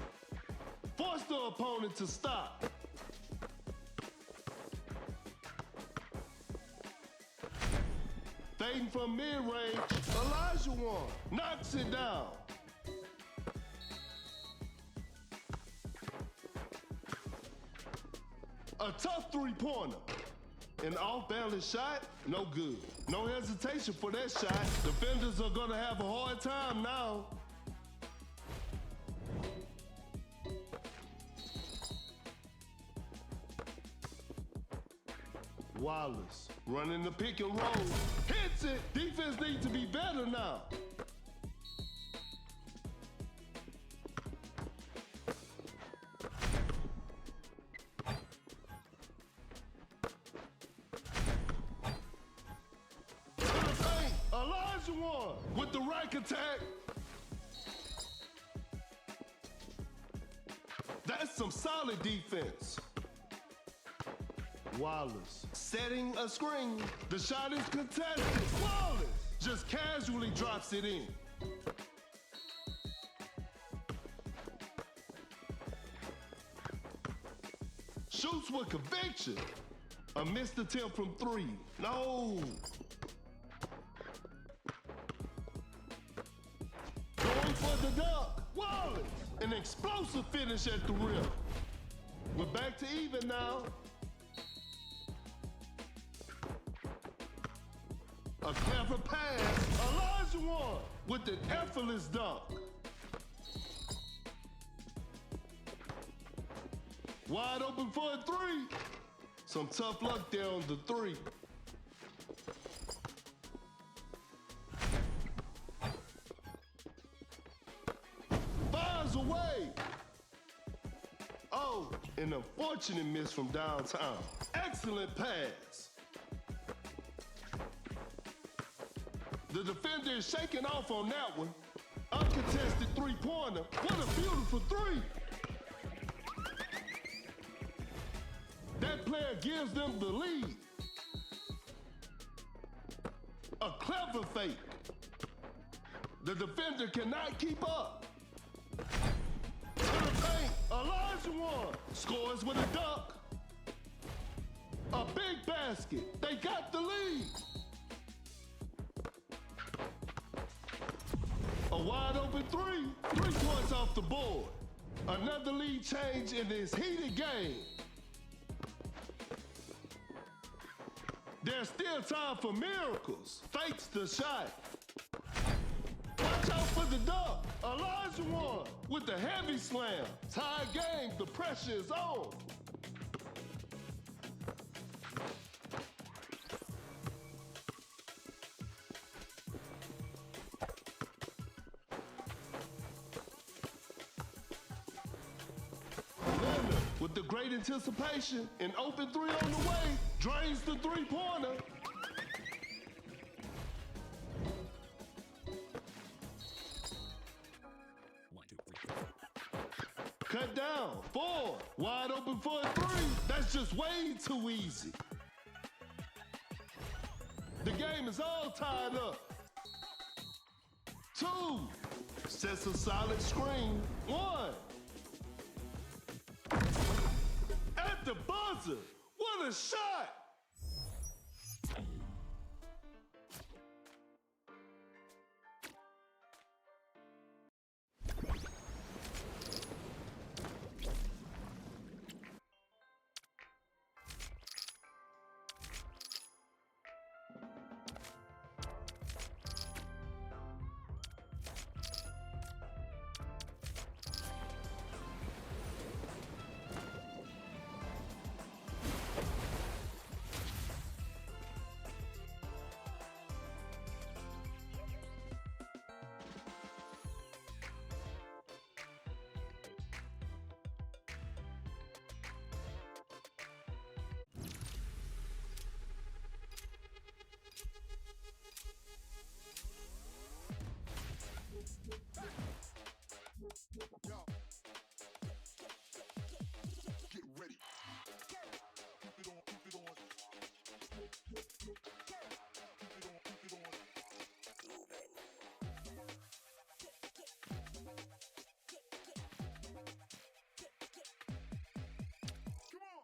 Force the opponent to stop. Fading from mid-range, Elijah knocks it down. A tough three-pointer. An off-balance shot, no good. No hesitation for that shot. Defenders are gonna have a hard time now. Wallace running the pick and roll. Hits it. Defense needs to be better now. Elijah with the rack attack. That's some solid defense. Wallace setting a screen. The shot is contested. Wallace just casually drops it in. Shoots with conviction. A missed attempt from three. No. Going for the dunk. Wallace. An explosive finish at the rim. We're back to even now. A clever pass. Elijah with an effortless dunk. Wide open for a three. Some tough luck there on the three. Fires away. Oh, an unfortunate miss from downtown. Excellent pass. The defender is shaking off on that one. Uncontested three-pointer. What a beautiful three. That player gives them the lead. A clever fake. The defender cannot keep up. To the paint, Elijah scores with a dunk. A big basket. They got the lead. A wide open three. 3 points off the board. Another lead change in this heated game. There's still time for miracles. Fakes the shot. Watch out for the dunk. Elijah with the heavy slam. Tie game, the pressure is on. With the great anticipation, an open three on the way, drains the three-pointer. Cut down, 4, wide open for a three. That's just way too easy. The game is all tied up. 2, Sets a solid screen. One. At the buzzer. What a shot! Yo. Get ready. Keep it on, keep it on. Keep it on, keep it on. Come on.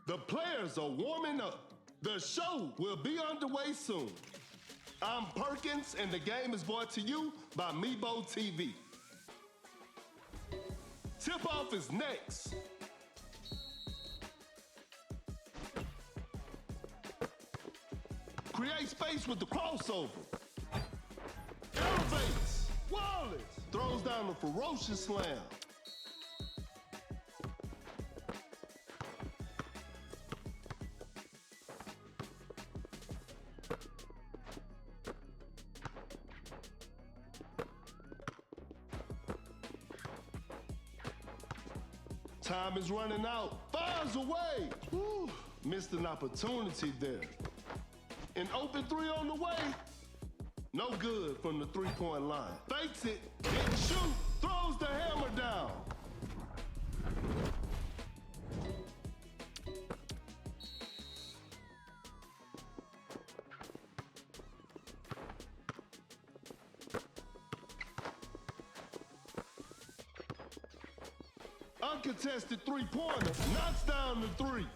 The players are warming up. The show will be underway soon. I'm Perkins, and the game is brought to you by Meebo TV. Tip-off is next. Create space with the crossover. Elevates. Wallace throws down a ferocious slam. Time is running out. Fires away. Whew. Missed an opportunity there. An open three on the way. No good from the three-point line. Fakes it, didn't shoot, throws the hammer down. Uncontested three-pointer, knocks down the three.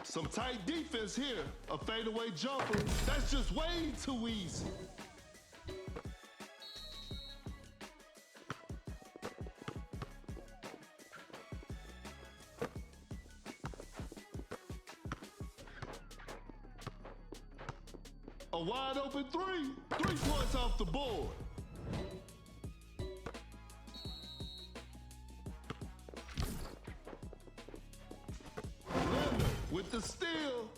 Some tight defense here. A fadeaway jumper. That's just way too easy. A wide open three. 3 points off the board. With the steal,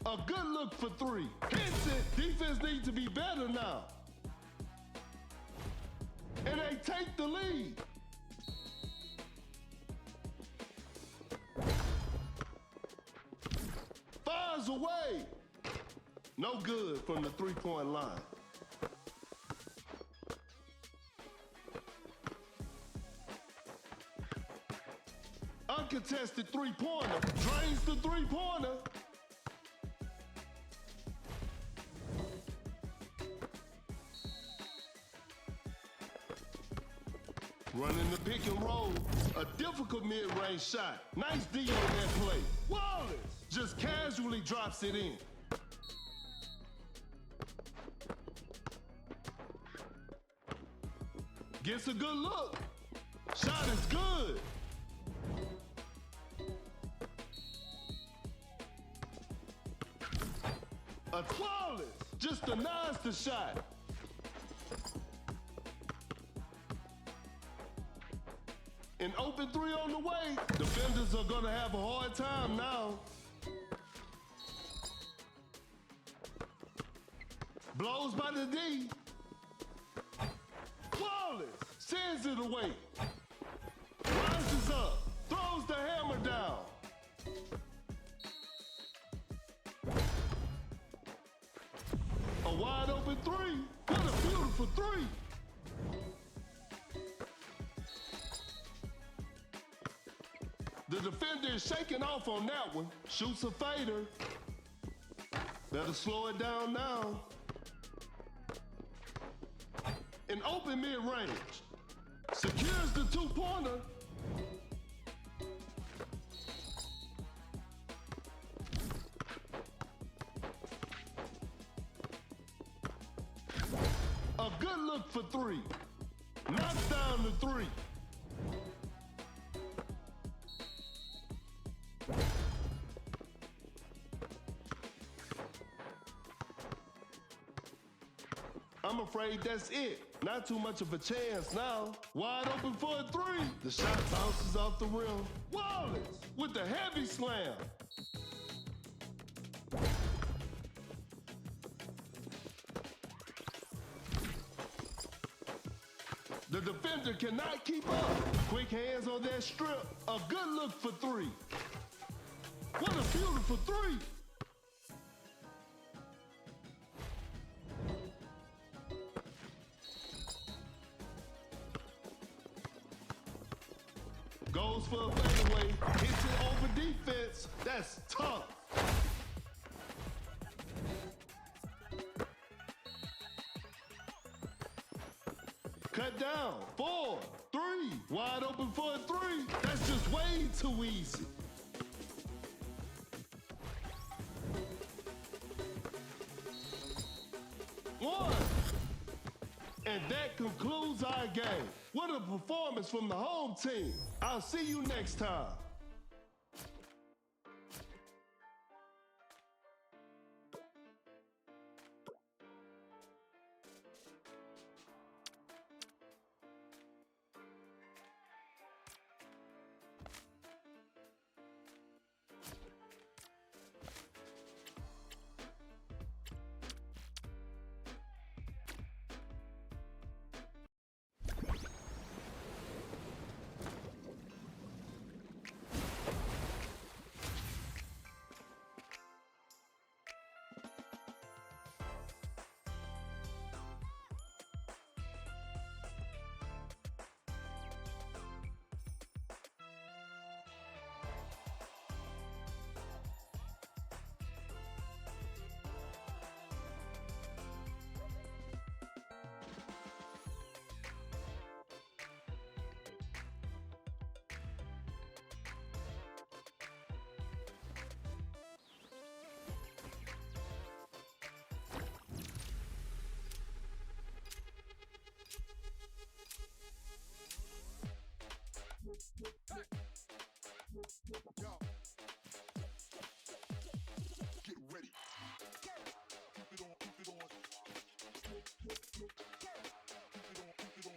a good look for three. Hits it. Defense needs to be better now. And they take the lead. Fires away. No good from the three-point line. Uncontested three-pointer, drains the three-pointer. Running the pick and roll, a difficult mid-range shot. Nice D on that play. Wallace just casually drops it in. Gets a good look. Shot is good. A flawless, just denies the shot. An open three on the way. Defenders are gonna have a hard time now. Blows by the D. Flawless. Sends it away. Rises up. Throws the hammer down. A wide open three. What a beautiful three. The defender is shaking off on that one. Shoots a fader. Better slow it down now. An open mid-range. Secures the two-pointer. A good look for three. Knocks down the three. I'm afraid that's it. Not too much of a chance now. Wide open for a three. The shot bounces off the rim. Wallace with the heavy slam. The defender cannot keep up. Quick hands on that strip. A good look for three. What a beautiful three. Goes for a fadeaway, hits it over defense. That's tough. Cut down, 4, 3, wide open for a three. That's just way too easy. One. And that concludes our game. What a performance from the home team. I'll see you next time. Yo. Get ready. Keep it on, keep it on. Keep it on, keep it on.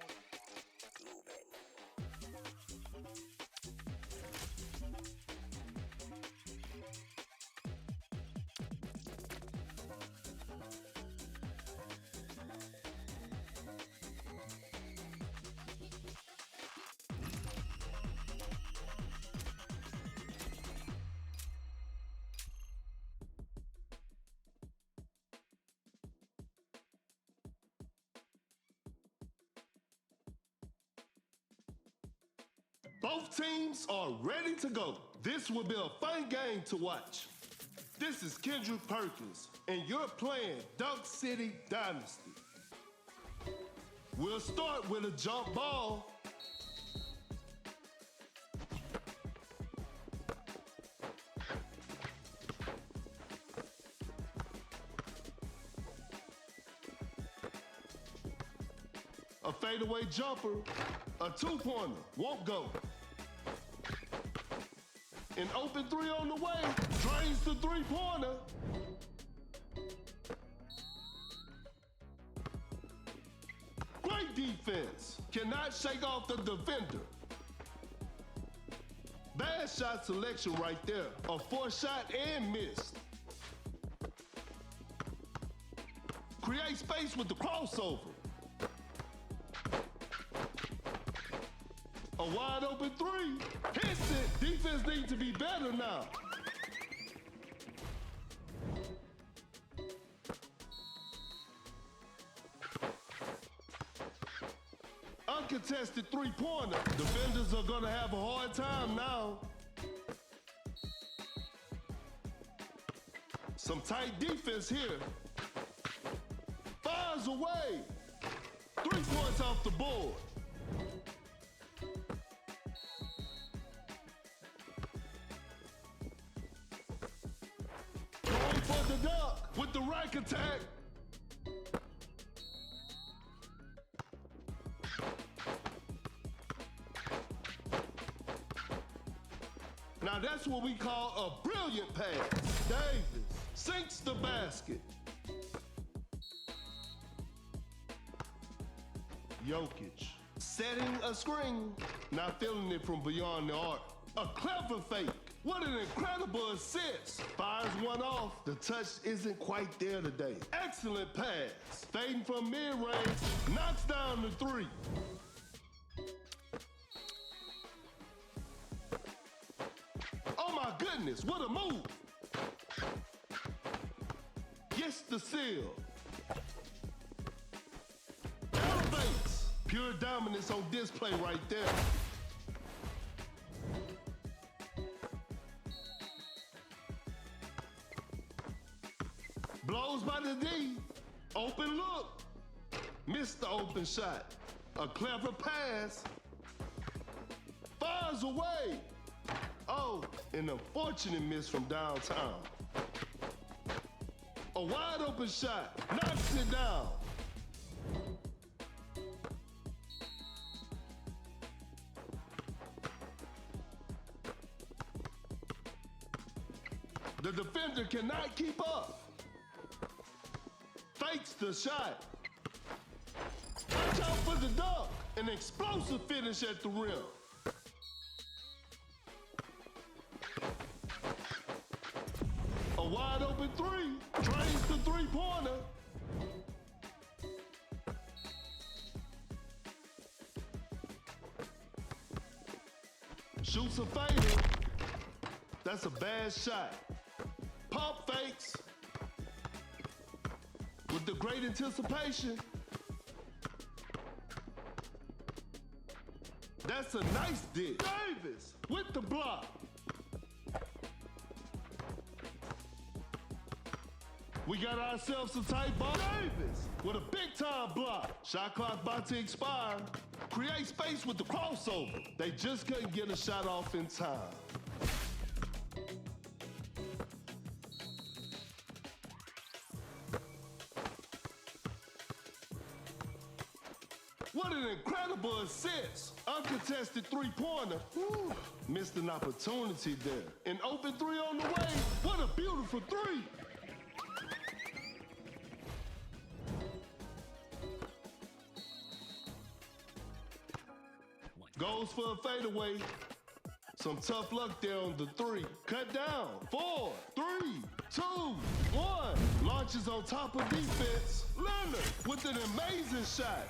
Both teams are ready to go. This will be a fun game to watch. This is Kendrick Perkins, and you're playing Dunk City Dynasty. We'll start with a jump ball. A fadeaway jumper, a two-pointer, won't go. An open three on the way, drains the three-pointer. Great defense, cannot shake off the defender. Bad shot selection right there. A forced shot and missed. Create space with the crossover. A wide open three. Hits it. Defense needs to be better now. Uncontested three-pointer. Defenders are gonna have a hard time now. Some tight defense here. Fires away. 3 points off the board. Going for the dunk with the rack attack. Now that's what we call a brilliant pass. Davis sinks the basket. Jokic setting a screen. Not feeling it from beyond the arc. A clever fake. What an incredible assist. Fires one off. The touch isn't quite there today. Excellent pass. Fading from mid-range. Knocks down the three. Oh my goodness, what a move. Gets the seal. Elevates. Pure dominance on display right there. Blows by the D. Open look. Missed the open shot. A clever pass. Fires away. Oh, an unfortunate miss from downtown. A wide open shot. Knocks it down. The defender cannot keep up. Fakes the shot. Watch out for the dunk. An explosive finish at the rim. A wide open three. Drains the three-pointer. Shoots a fader. That's a bad shot. Pump fakes. With the great anticipation. That's a nice dig. Davis with the block. We got ourselves a tight ball. Davis with a big-time block. Shot clock about to expire. Create space with the crossover. They just couldn't get a shot off in time. What an incredible assist. Uncontested three-pointer. Whew. Missed an opportunity there. An open three on the way. What a beautiful three. Goes for a fadeaway. Some tough luck there on the three. Cut down. 4, 3, 2, 1. Launches on top of defense. Leonard with an amazing shot.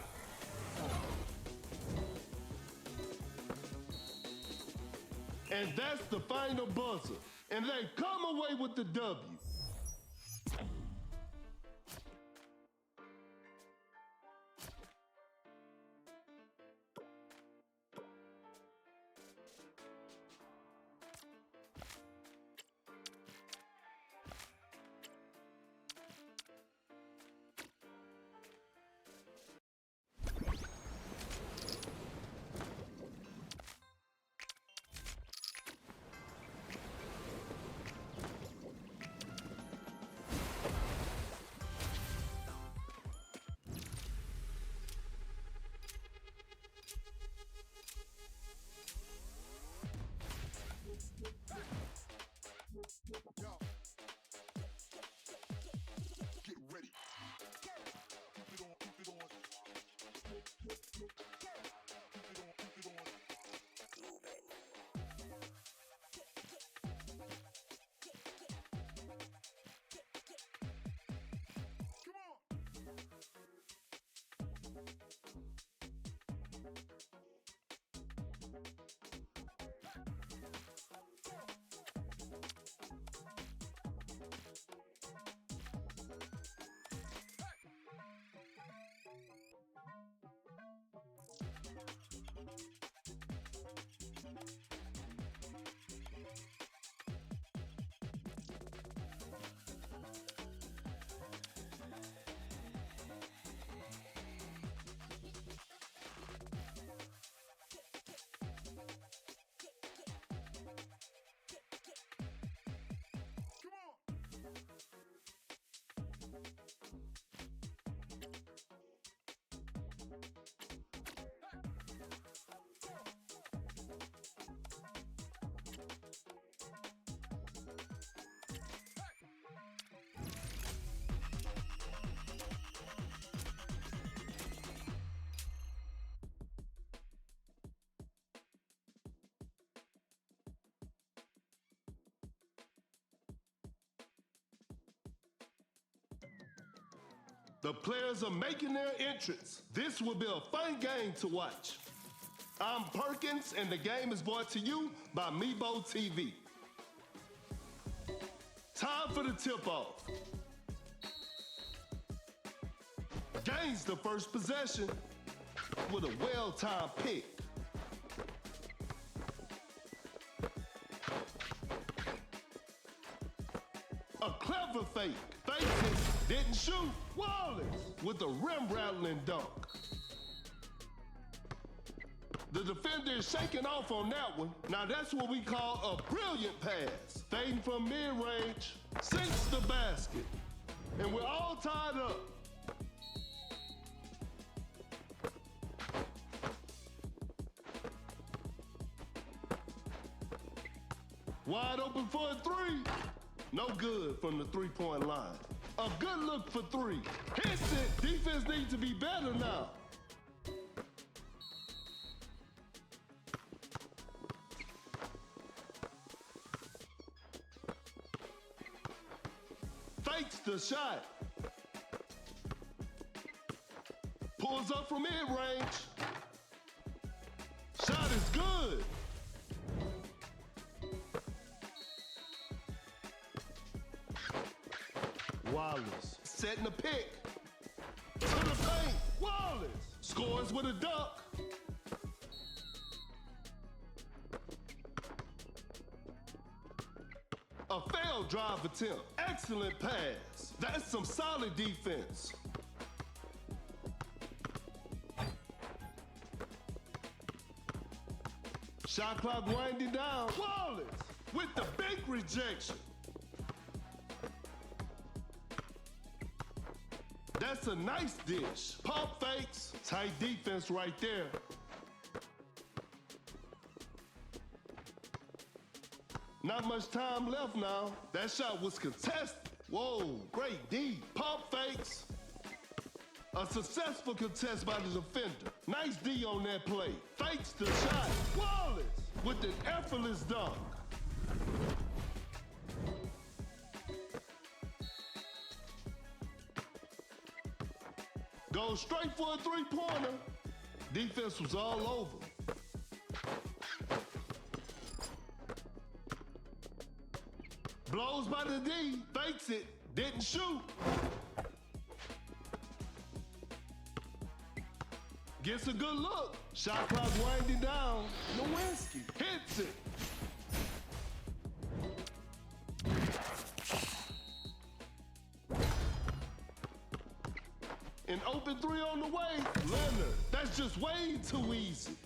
And that's the final buzzer. And they come away with the W. Yo. Get ready. Keep it on, keep it on. Keep it on, keep it on. The players are making their entrance. This will be a fun game to watch. I'm Perkins, and the game is brought to you by Meebo TV. Time for the tip-off. Gains the first possession with a well-timed pick. A clever fake. Fakes it, didn't shoot. Wallace with a rim-rattling dunk. The defender is shaking off on that one. Now that's what we call a brilliant pass. Fading from mid-range, sinks the basket. And we're all tied up. Wide open for a three. No good from the three-point line. A good look for three. Hits it. Defense needs to be better now. Fakes the shot. Pulls up from mid-range. Shot is good. Wallace setting the pick. To the paint. Wallace scores with a dunk. A failed drive attempt. Excellent pass. That's some solid defense. Shot clock winding down. Wallace with the big rejection. That's a nice dish. Pump fakes. Tight defense right there. Not much time left now. That shot was contested. Whoa, great D. Pump fakes. A successful contest by the defender. Nice D on that play. Fakes the shot. Wallace with an effortless dunk. Goes straight for a three-pointer. Defense was all over. Blows by the D, fakes it, didn't shoot. Gets a good look. Shot clock winding down. Nowinski hits it. An open three on the way. Leonard, that's just way too easy.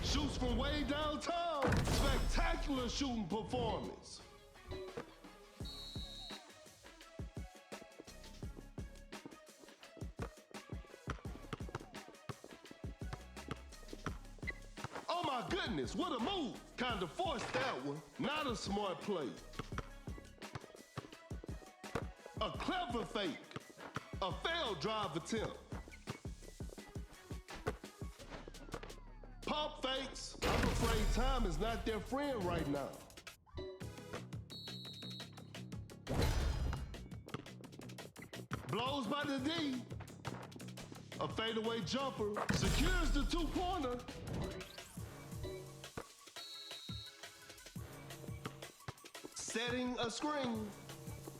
Shoots from way downtown. Spectacular shooting performance. Oh my goodness, what a move. Kind of forced that one. Not a smart play. A clever fake. A failed drive attempt. Pump fakes. I'm afraid time is not their friend right now. Blows by the D. A fadeaway jumper. Secures the two-pointer. Setting a screen.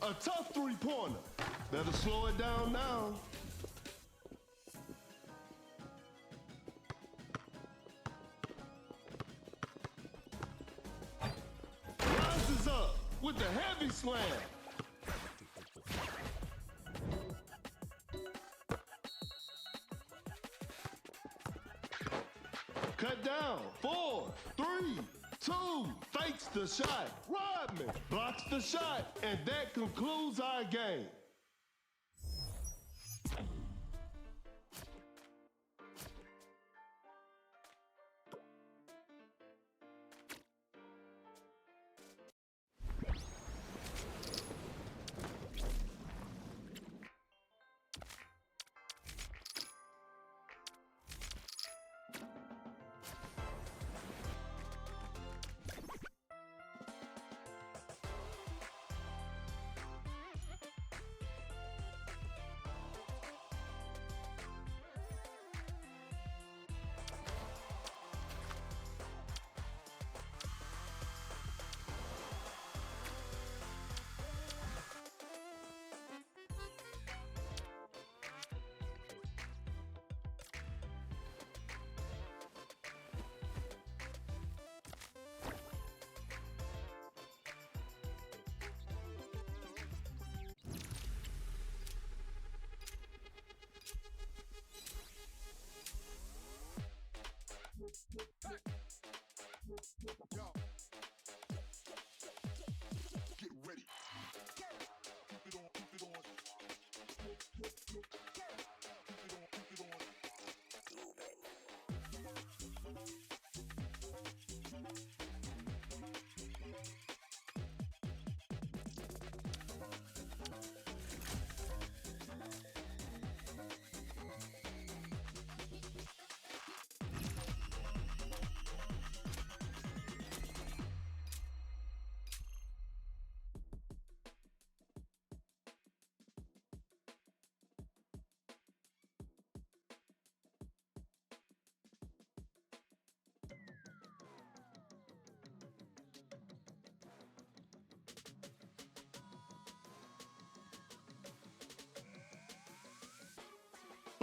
A tough three-pointer. Better slow it down now. Rises up with the heavy slam. Cut down. 4, 3, 2. Fakes the shot. Rodman blocks the shot. And that concludes our game.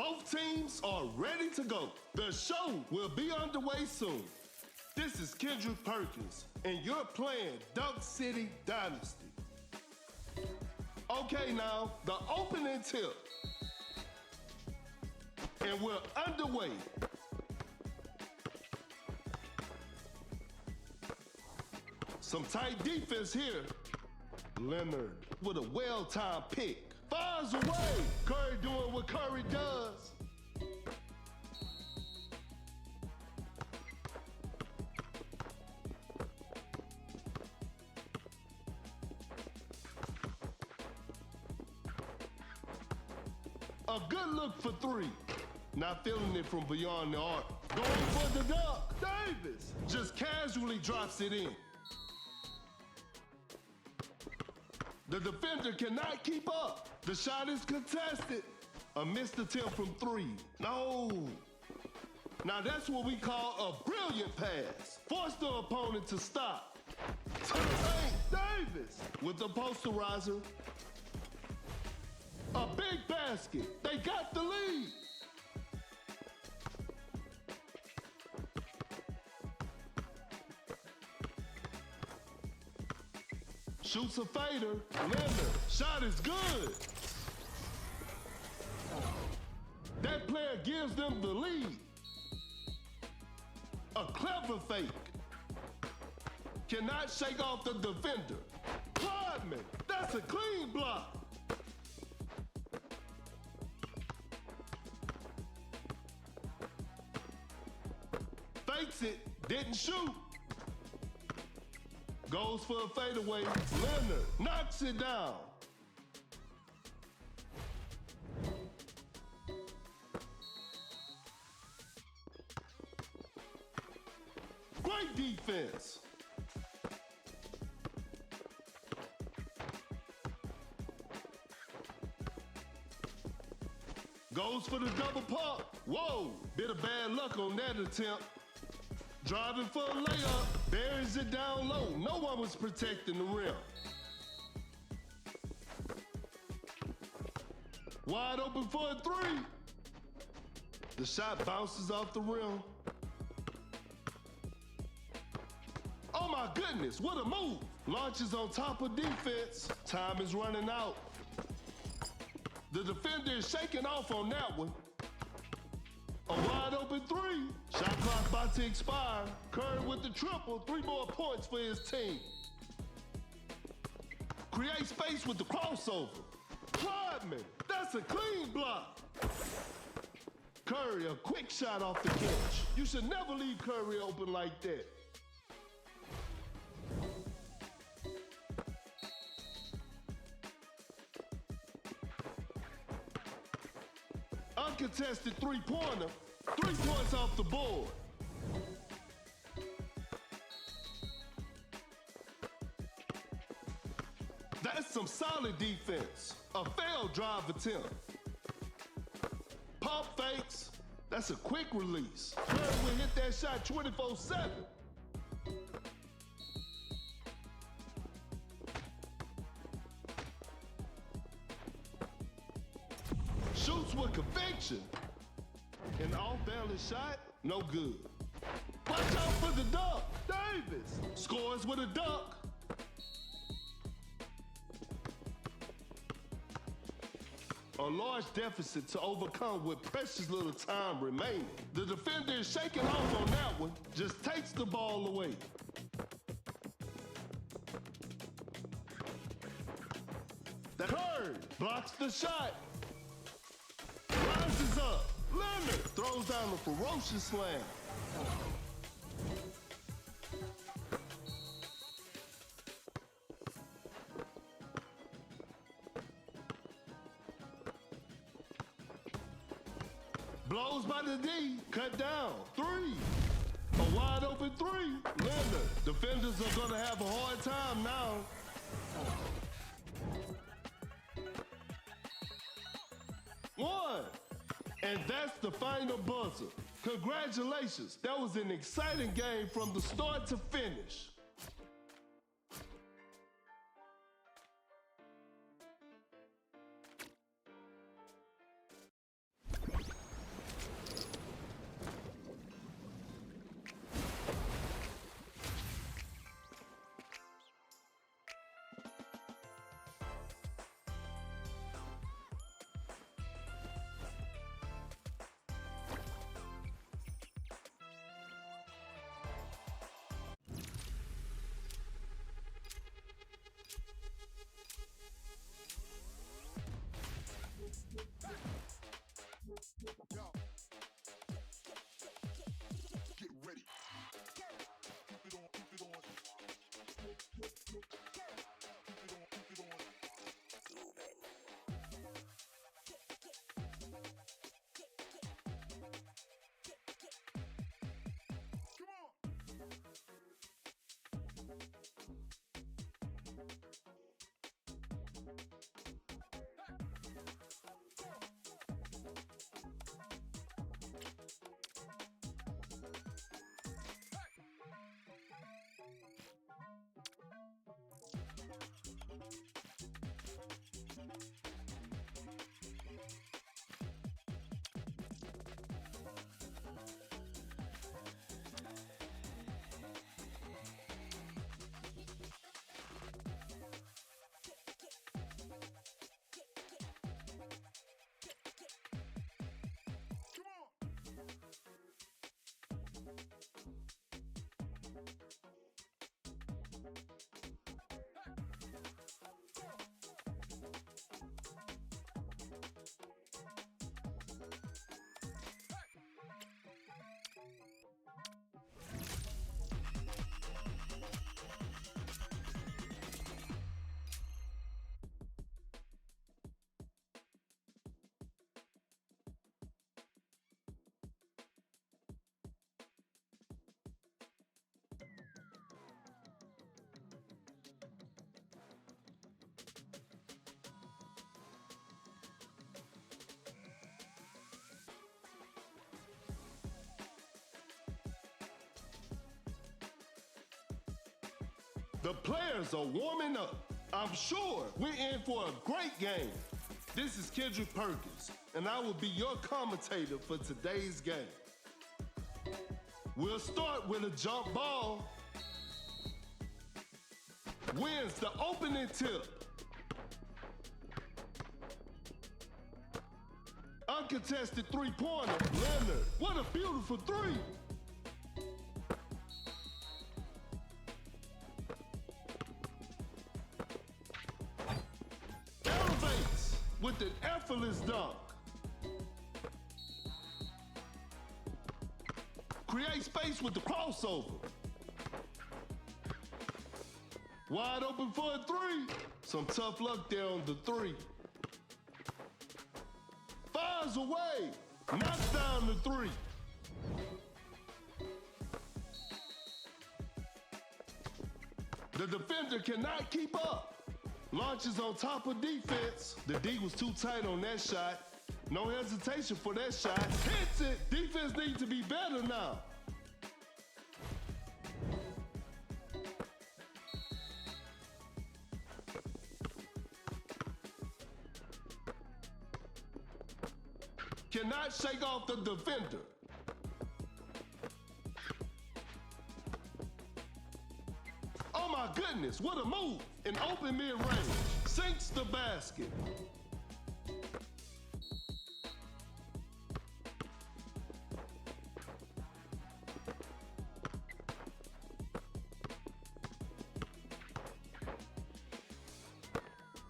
Both teams are ready to go. The show will be underway soon. This is Kendrick Perkins, and you're playing Dunk City Dynasty. Okay, now, the opening tip. And we're underway. Some tight defense here. Leonard with a well-timed pick. Fires away. Curry doing what Curry does. A good look for three. Not feeling it from beyond the arc. Going for the dunk. Davis just casually drops it in. The defender cannot keep up. The shot is contested. A missed attempt from three. No. Now that's what we call a brilliant pass. Force the opponent to stop. To the paint, Davis with the posterizer. A big basket. They got the lead. Shoots a fader. Leonard. Shot is good. That player gives them the lead. A clever fake. Cannot shake off the defender. Hardman. That's a clean block. Fakes it. Didn't shoot. Goes for a fadeaway. Leonard knocks it down. Great defense. Goes for the double pump. Whoa, bit of bad luck on that attempt. Driving for a layup, buries it down low. No one was protecting the rim. Wide open for a three. The shot bounces off the rim. Oh my goodness, what a move. Launches on top of defense. Time is running out. The defender is shaking off on that one. A wide open three. Shot clock about to expire. Curry with the triple. 3 more points for his team. Create space with the crossover. Hardman. That's a clean block. Curry, a quick shot off the catch. You should never leave Curry open like that. Uncontested three-pointer. 3 points off the board. That's some solid defense. A failed drive attempt. Pump fakes. That's a quick release. Curry will hit that shot 24/7. Shoots with conviction. An off-balance shot, no good. Watch out for the dunk. Davis scores with a dunk. A large deficit to overcome with precious little time remaining. The defender is shaking off on that one, just takes the ball away. The Curry blocks the shot. Rises up. Leonard throws down a ferocious slam. Blows by the D. Cut down. 3. A wide open 3. Leonard. Defenders are going to have a hard time now. One. And that's the final buzzer. Congratulations. That was an exciting game from the start to finish. The players are warming up. I'm sure we're in for a great game. This is Kendrick Perkins, and I will be your commentator for today's game. We'll start with a jump ball. Wins the opening tip. Uncontested three-pointer, Leonard. What a beautiful three. Elevates with an effortless dunk. Create space with the crossover. Wide open for a three. Some tough luck there on the three. Fires away. Knocks down the three. The defender cannot keep up. Launches on top of defense. The D was too tight on that shot. No hesitation for that shot. Hits it. Defense needs to be better now. Cannot shake off the defender. Oh my goodness, what a move. In open mid-range. Sinks the basket.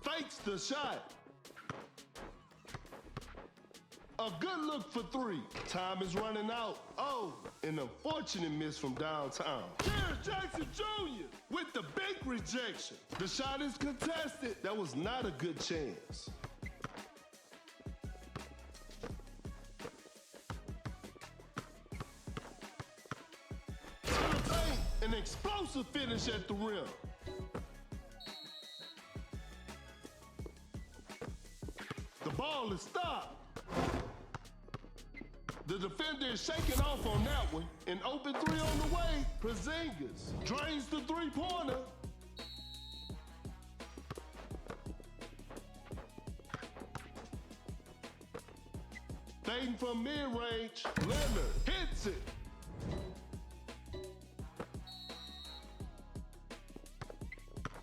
Fakes the shot. A good look for three. Time is running out. Oh, an unfortunate miss from downtown. Here's Jackson Jr. with the big rejection. The shot is contested. That was not a good chance. To the paint, an explosive finish at the rim. The ball is stopped. The defender is shaking off on that one. An open three on the way. Porzingis drains the three-pointer. Fading from mid-range. Leonard hits it.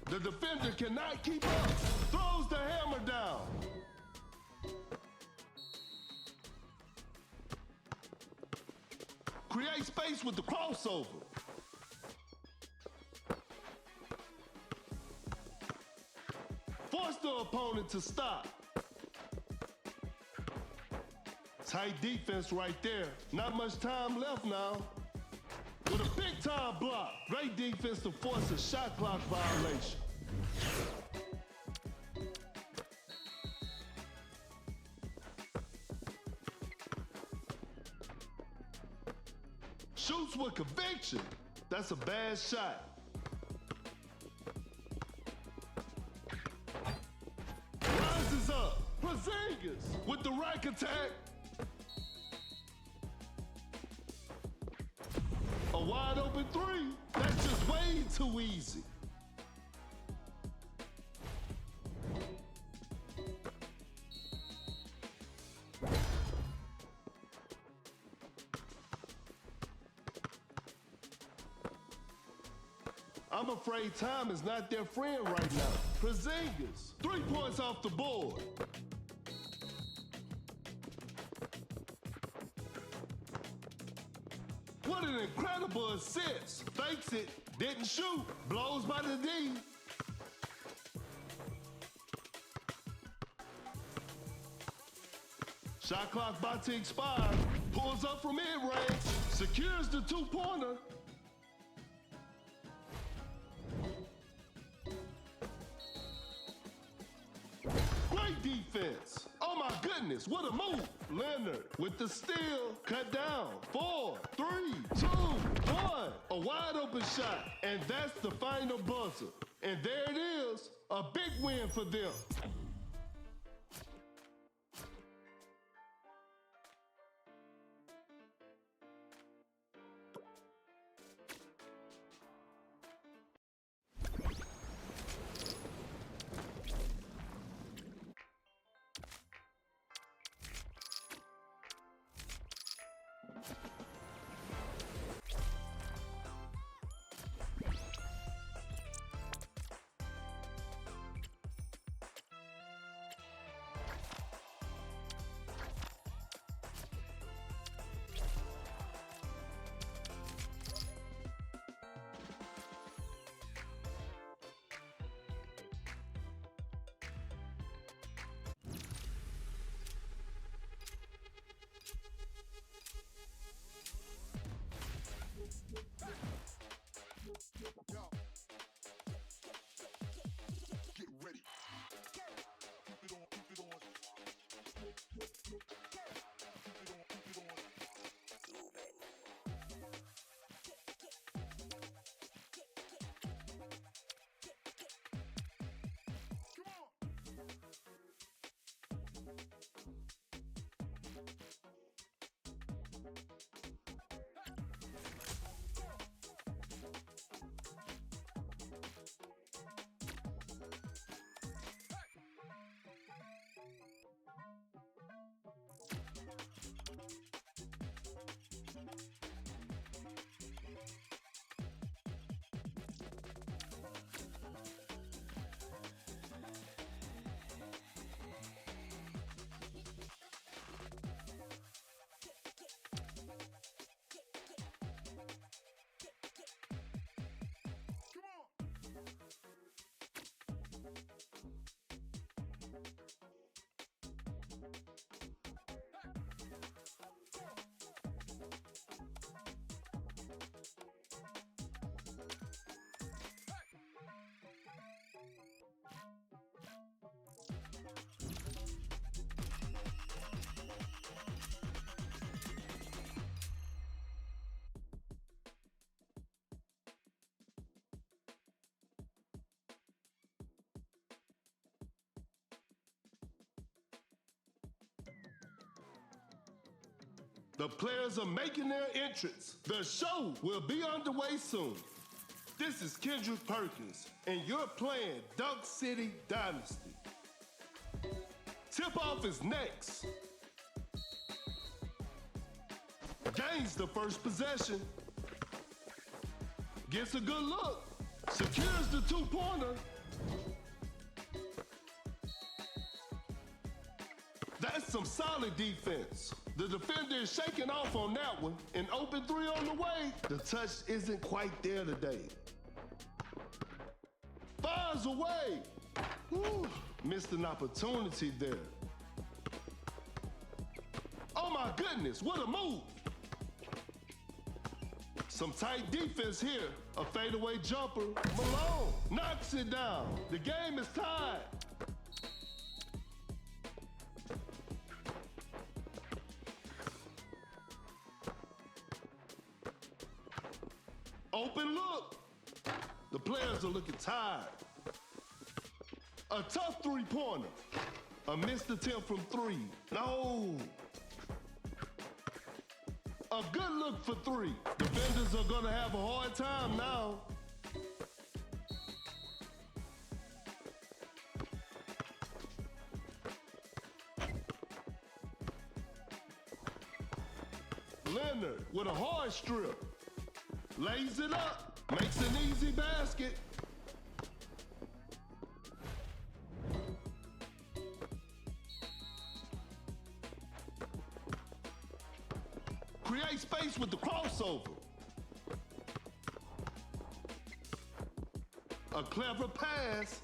The defender cannot keep up. Throws the hammer down. Create space with the crossover. Force the opponent to stop. Tight defense right there. Not much time left now. With a big time block. Great defense to force a shot clock violation. Shoots with conviction. That's a bad shot. Rises up. Porzingis with the rack attack. A wide open three. That's just way too easy. I'm afraid time is not their friend right now. Porzingis, 3 points off the board. What an incredible assist. Fakes it, didn't shoot, blows by the D. Shot clock about to expire. Pulls up from mid-range, secures the 2-pointer. Great defense. Oh my goodness, what a move. Leonard with the steal, cut down. 4, 3, 2, 1. A wide open shot, and that's the final buzzer. And there it is, a big win for them. Yo. Get ready. Keep it on, keep it on. Keep it on, keep it on. The players are making their entrance. The show will be underway soon. This is Kendrick Perkins, and you're playing Dunk City Dynasty. Tip-off is next. Gains the first possession. Gets a good look. Secures the 2-pointer. That's some solid defense. The defender is shaking off on that one. An open 3 on the way. The touch isn't quite there today. Fires away. Whew, missed an opportunity there. Oh my goodness, what a move. Some tight defense here. A fadeaway jumper. Malone knocks it down. The game is tied. Open look. The players are looking tired. A tough 3-pointer. A missed attempt from 3. No. A good look for 3. Defenders are gonna have a hard time now. Leonard with a hard strip. Lays it up. Makes an easy basket. Create space with the crossover. A clever pass.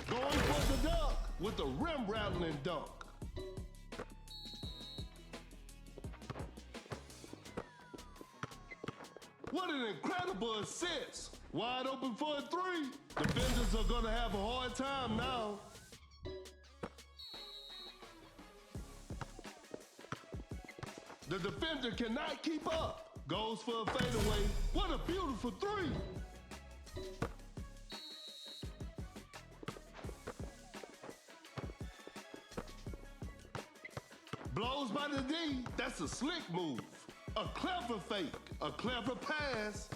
Going for the dunk with a rim rattling dunk. What an incredible assist. Wide open for a three. Defenders are gonna have a hard time now. The defender cannot keep up. Goes for a fadeaway. What a beautiful three. Blows by the D. That's a slick move. A clever fake. A clever pass.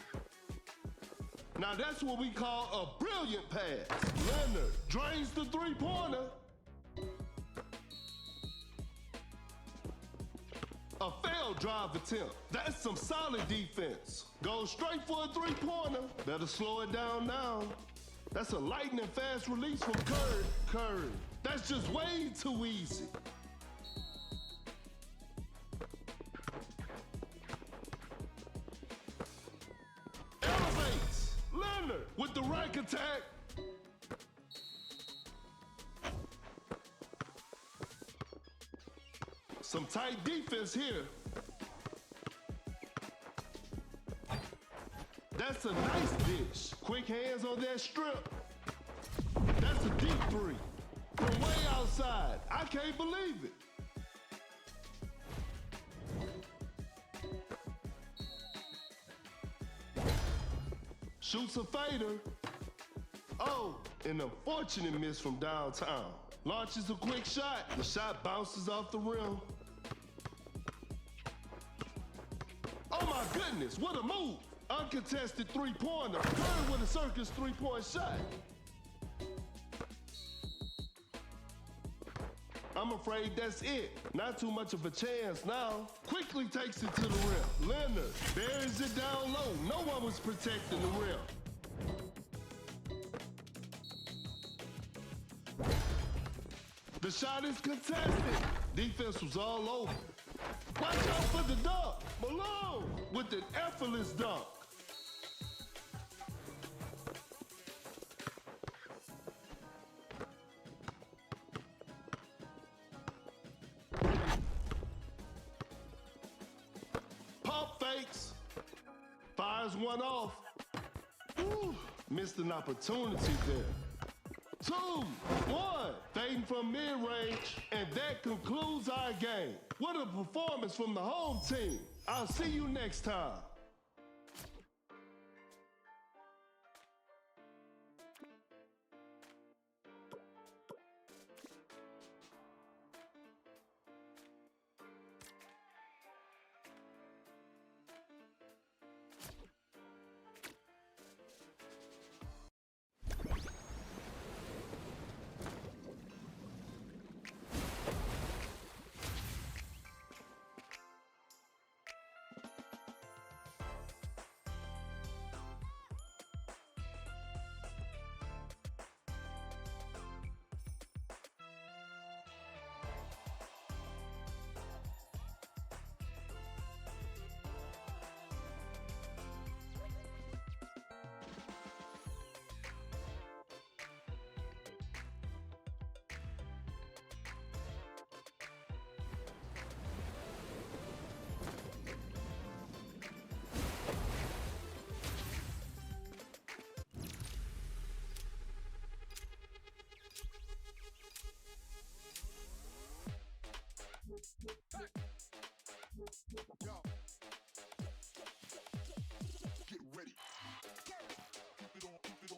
Now that's what we call a brilliant pass. Leonard drains the three-pointer. A failed drive attempt. That's some solid defense. Goes straight for a three-pointer. Better slow it down now. That's a lightning fast release from Curry. That's just way too easy. Elevates. Leonard with the rack attack. Some tight defense here. That's a nice dish. Quick hands on that strip. That's a deep three. From way outside. I can't believe it. Shoots a fader. Oh, an unfortunate miss from downtown. Launches a quick shot. The shot bounces off the rim. Oh my goodness, what a move. Uncontested three-pointer. Curry with a circus three-point shot. I'm afraid that's it. Not too much of a chance now. Quickly takes it to the rim. Leonard buries it down low. No one was protecting the rim. The shot is contested. Defense was all over. Watch out for the dunk. Malone with an effortless dunk. Pump fakes. Fires one off. Ooh, missed an opportunity there. 2, 1, fading from mid-range, and that concludes our game. What a performance from the home team. I'll see you next time. Yo. Get ready. Keep it on, keep it on.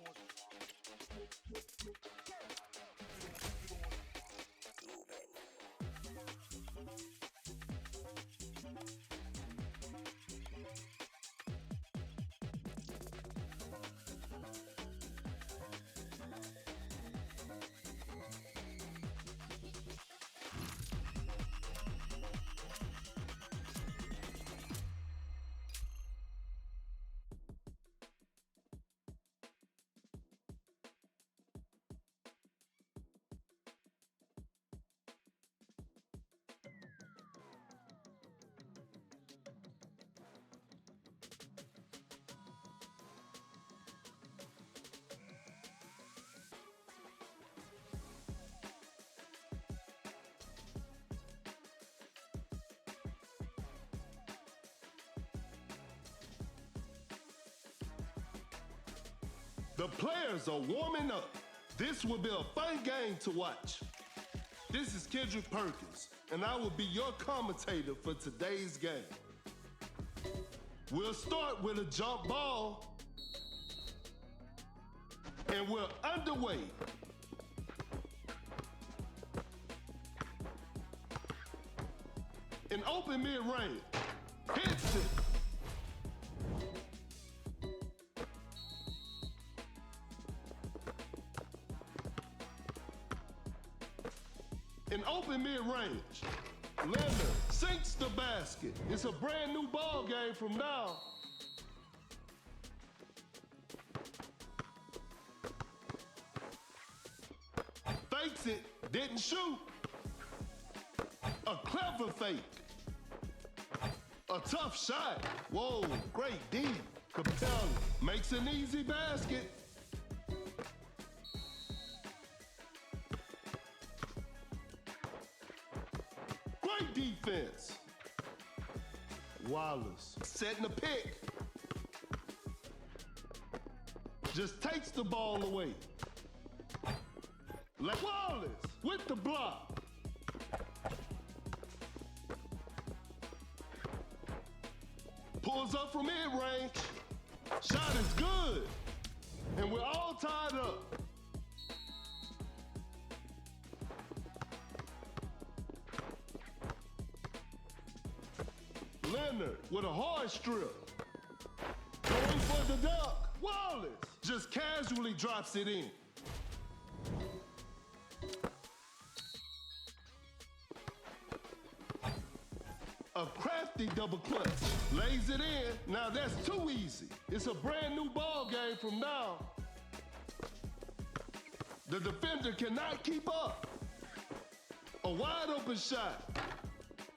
The players are warming up. This will be a fun game to watch. This is Kendrick Perkins, and I will be your commentator for today's game. We'll start with a jump ball, and we're underway. An open mid-range, hits it. An open mid-range. Leonard sinks the basket. It's a brand new ball game from now. Fakes it, didn't shoot. A clever fake. A tough shot. Whoa, great D. Capella makes an easy basket. Great defense. Wallace setting the pick. Just takes the ball away. Wallace with the block. Pulls up from mid-range. Shot is good. And we're all tied up. Leonard with a hard strip. Going for the dunk. Wallace just casually drops it in. A crafty double clutch. Lays it in. Now that's too easy. It's a brand new ball game from now. The defender cannot keep up. A wide open shot.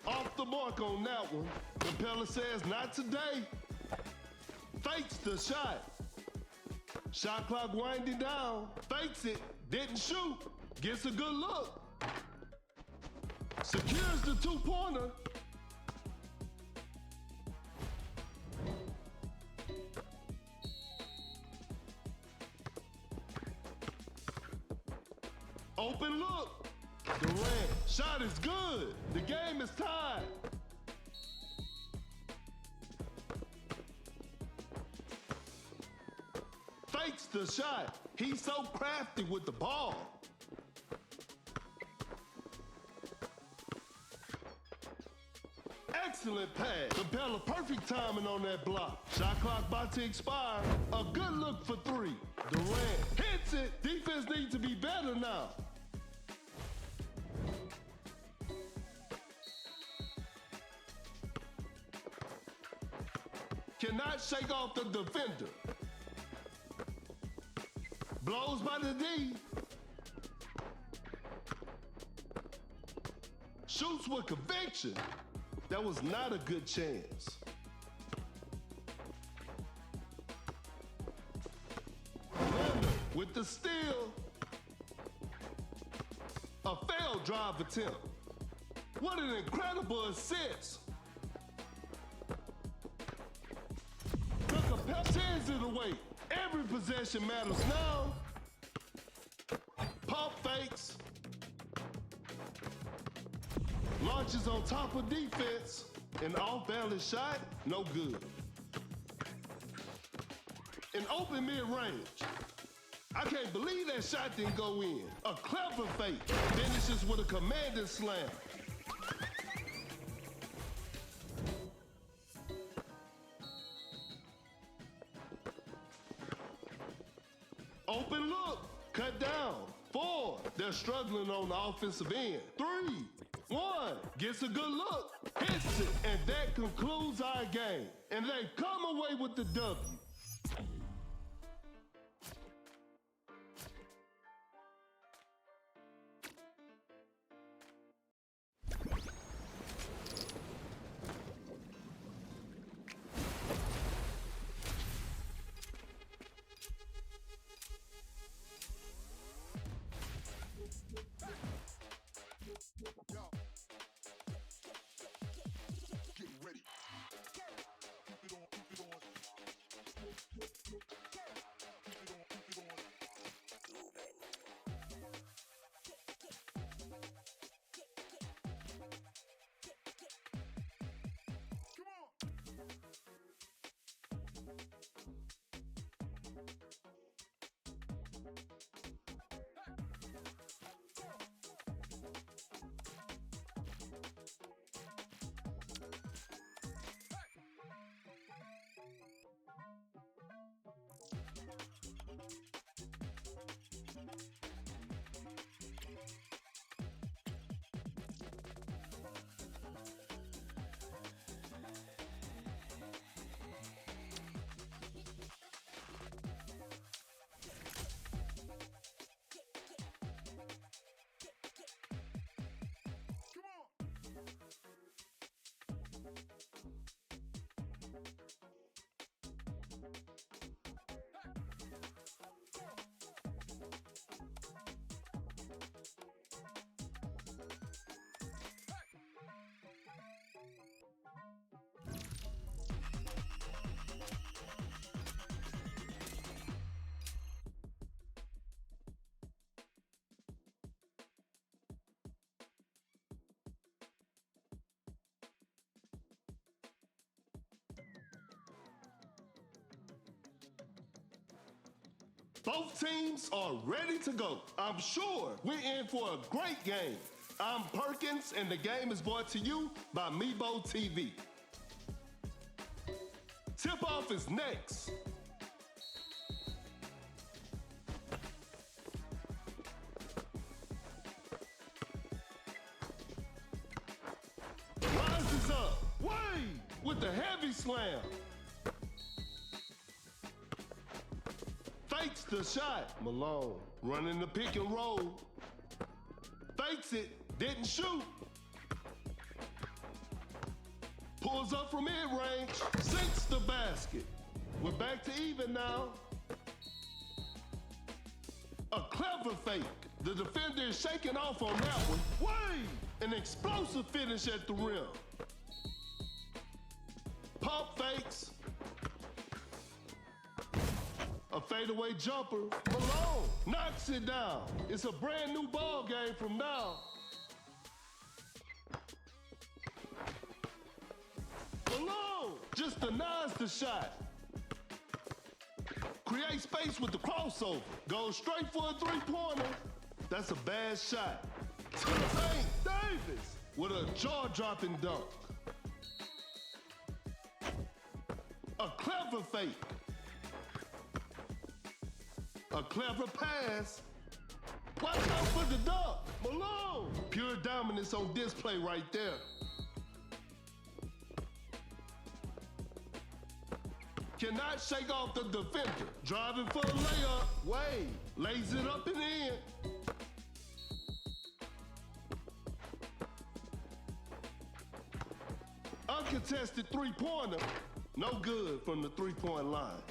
Off the mark on that one. Capella says not today. Fakes the shot. Shot clock winding down. Fakes it. Didn't shoot. Gets a good look. Secures the two-pointer. Open look. Durant. Shot is good. The game is tied. Fakes the shot. He's so crafty with the ball. Excellent pass. Capella perfect timing on that block. Shot clock about to expire. A good look for three. Durant hits it. Defense needs to be better now. Cannot shake off the defender. Blows by the D. Shoots with conviction. That was not a good chance. Leonard with the steal. A failed drive attempt. What an incredible assist. Capella sends it away. Every possession matters now. Pump fakes. Launches on top of defense. An off-balance shot, no good. An open mid-range. I can't believe that shot didn't go in. A clever fake. Finishes with a commanding slam. Open look, cut down. 4, they're struggling on the offensive end. 3, 1, gets a good look, hits it, and that concludes our game. And they come away with the W. Yo. Get ready. Keep it on, keep it on. Keep it on, keep it on. Both teams are ready to go. I'm sure we're in for a great game. I'm Perkins, and the game is brought to you by Meebo TV. Tip-off is next. Rises up, Wade with the heavy slam. Fakes the shot. Malone running the pick and roll. Fakes it, didn't shoot. Pulls up from mid-range, sinks the basket. We're back to even now. A clever fake. The defender is shaking off on that one. Wade! An explosive finish at the rim. Pump fakes. A fadeaway jumper. Malone knocks it down. It's a brand new ball game from now. Malone just denies the shot. Create space with the crossover. Goes straight for a three-pointer. That's a bad shot. To the paint, Davis with a jaw-dropping dunk. A clever fake. A clever pass. Watch out for the dunk. Malone. Pure dominance on display right there. Cannot shake off the defender. Driving for a layup. Wade lays it up and in. Uncontested three-pointer. No good from the three-point line.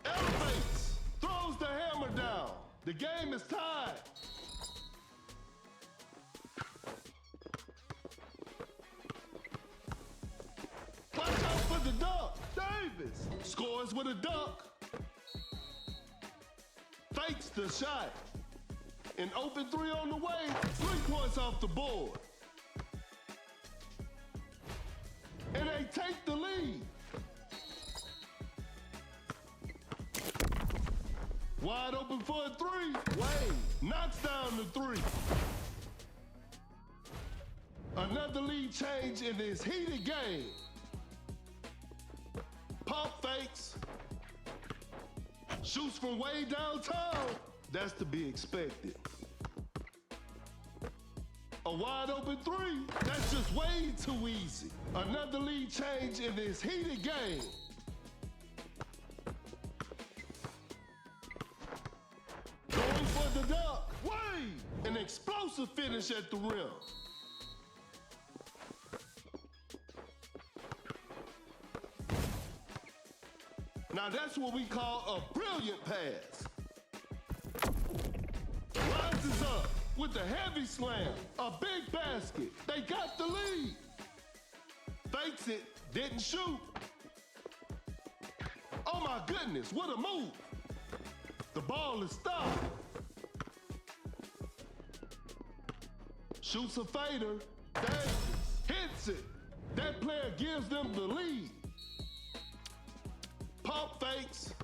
Elevates. Throws the hammer down. The game is tied. Watch out for the dunk. Davis scores with a dunk. Fakes the shot. An open three on the way. 3 points off the board. And they take the lead. Wide open for a three. Wade knocks down the three. Another lead change in this heated game. Pump fakes. Shoots from way downtown. That's to be expected. A wide open three. That's just way too easy. Another lead change in this heated game. Going for the dunk. Wade! An explosive finish at the rim. Now that's what we call a brilliant pass. Rises up with the heavy slam. A big basket. They got the lead. Fakes it, didn't shoot. Oh my goodness, what a move. The ball is stopped. Shoots a fader. Davis hits it. That player gives them the lead. Pump fakes.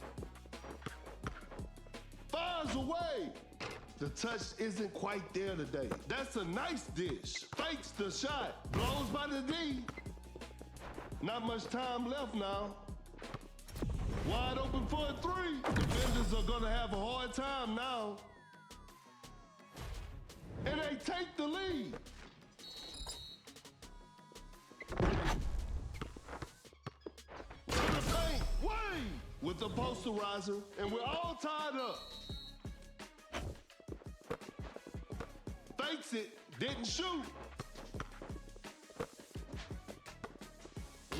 Fires away. The touch isn't quite there today. That's a nice dish. Fakes the shot. Blows by the D. Not much time left now. Wide open for a three. Defenders are gonna have a hard time now. And they take the lead. To the paint, Wade with the posterizer, and we're all tied up. Fakes it, didn't shoot.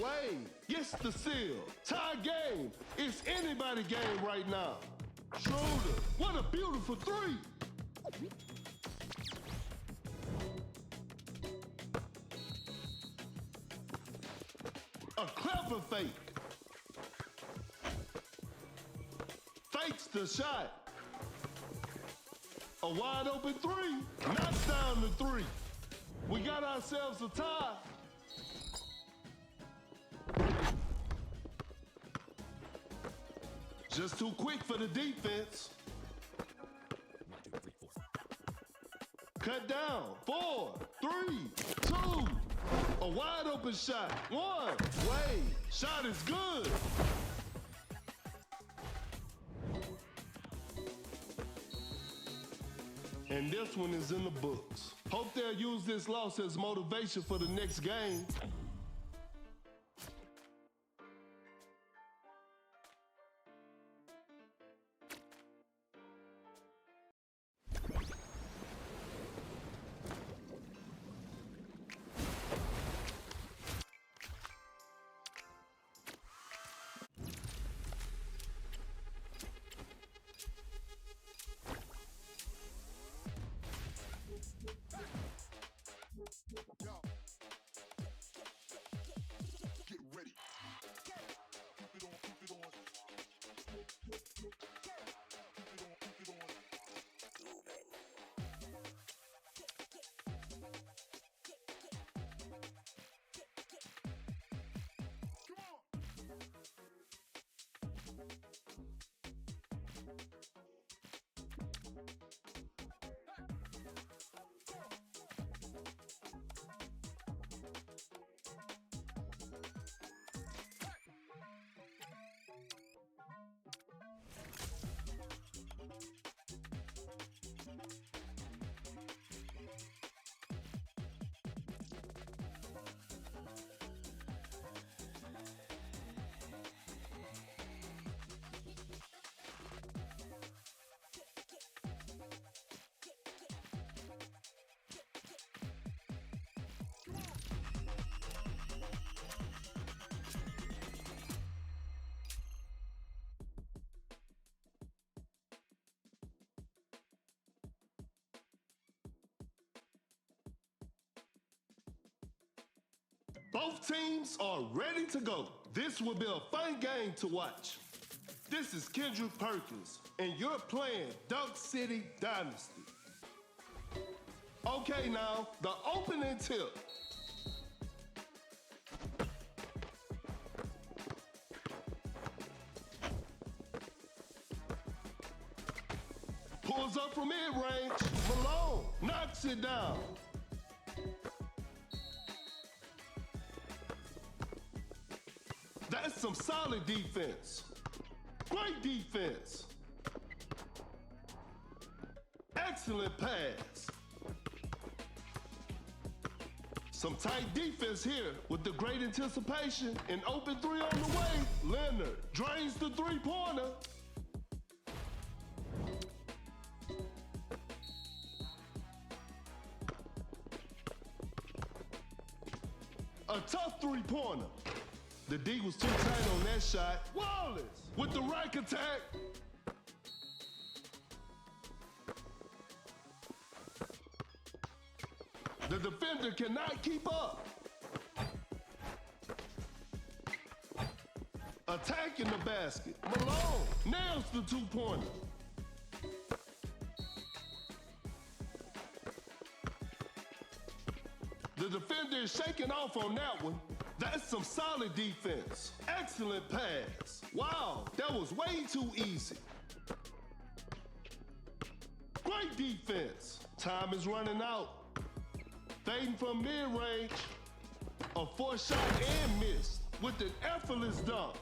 Wade gets the seal. Tie game. It's anybody game right now. Schroeder, what a beautiful three. A clever fake. Fakes the shot. A wide open three. Knocks down the three. We got ourselves a tie. Just too quick for the defense. 1, 2, 3, 4. Cut down. 4, 3, 2. A wide open shot. 1. Wade. Shot is good. And this one is in the books. Hope they'll use this loss as motivation for the next game. Yo. Get ready. Keep it on, keep it on. Keep it on, keep it on. Both teams are ready to go. This will be a fun game to watch. This is Kendrick Perkins, and you're playing Dunk City Dynasty. Okay, now, the opening tip. Pulls up from mid-range. Malone knocks it down. That's some solid defense. Great defense. Excellent pass. Some tight defense here with the great anticipation. An open three on the way. Leonard drains the three-pointer. A tough three-pointer. The D was too tight on that shot. Wallace with the rack attack. The defender cannot keep up. Attacking the basket. Malone nails the two-pointer. The defender is shaking off on that one. That's some solid defense. Excellent pass. Wow, that was way too easy. Great defense. Time is running out. Fading from mid-range. A forced shot and missed with an effortless dunk.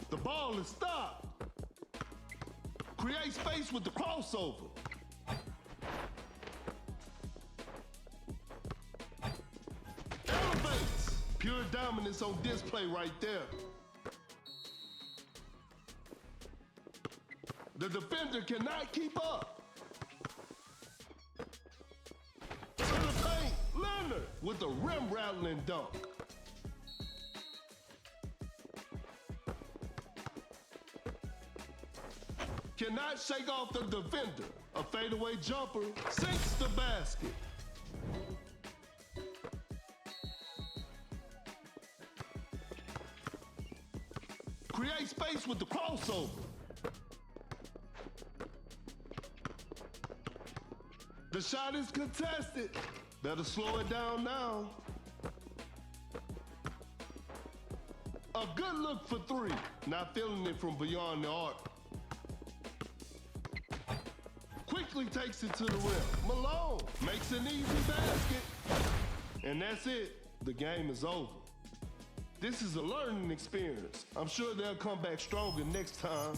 The ball is stopped. Create space with the crossover. Elevates. Pure dominance on display right there. The defender cannot keep up. To the paint, Leonard. Leonard with a rim-rattling dunk. Cannot shake off the defender. A fadeaway jumper sinks the basket. Create space with the crossover. The shot is contested. Better slow it down now. A good look for three. Not feeling it from beyond the arc. Quickly takes it to the rim. Malone makes an easy basket. And that's it. The game is over. This is a learning experience. I'm sure they'll come back stronger next time.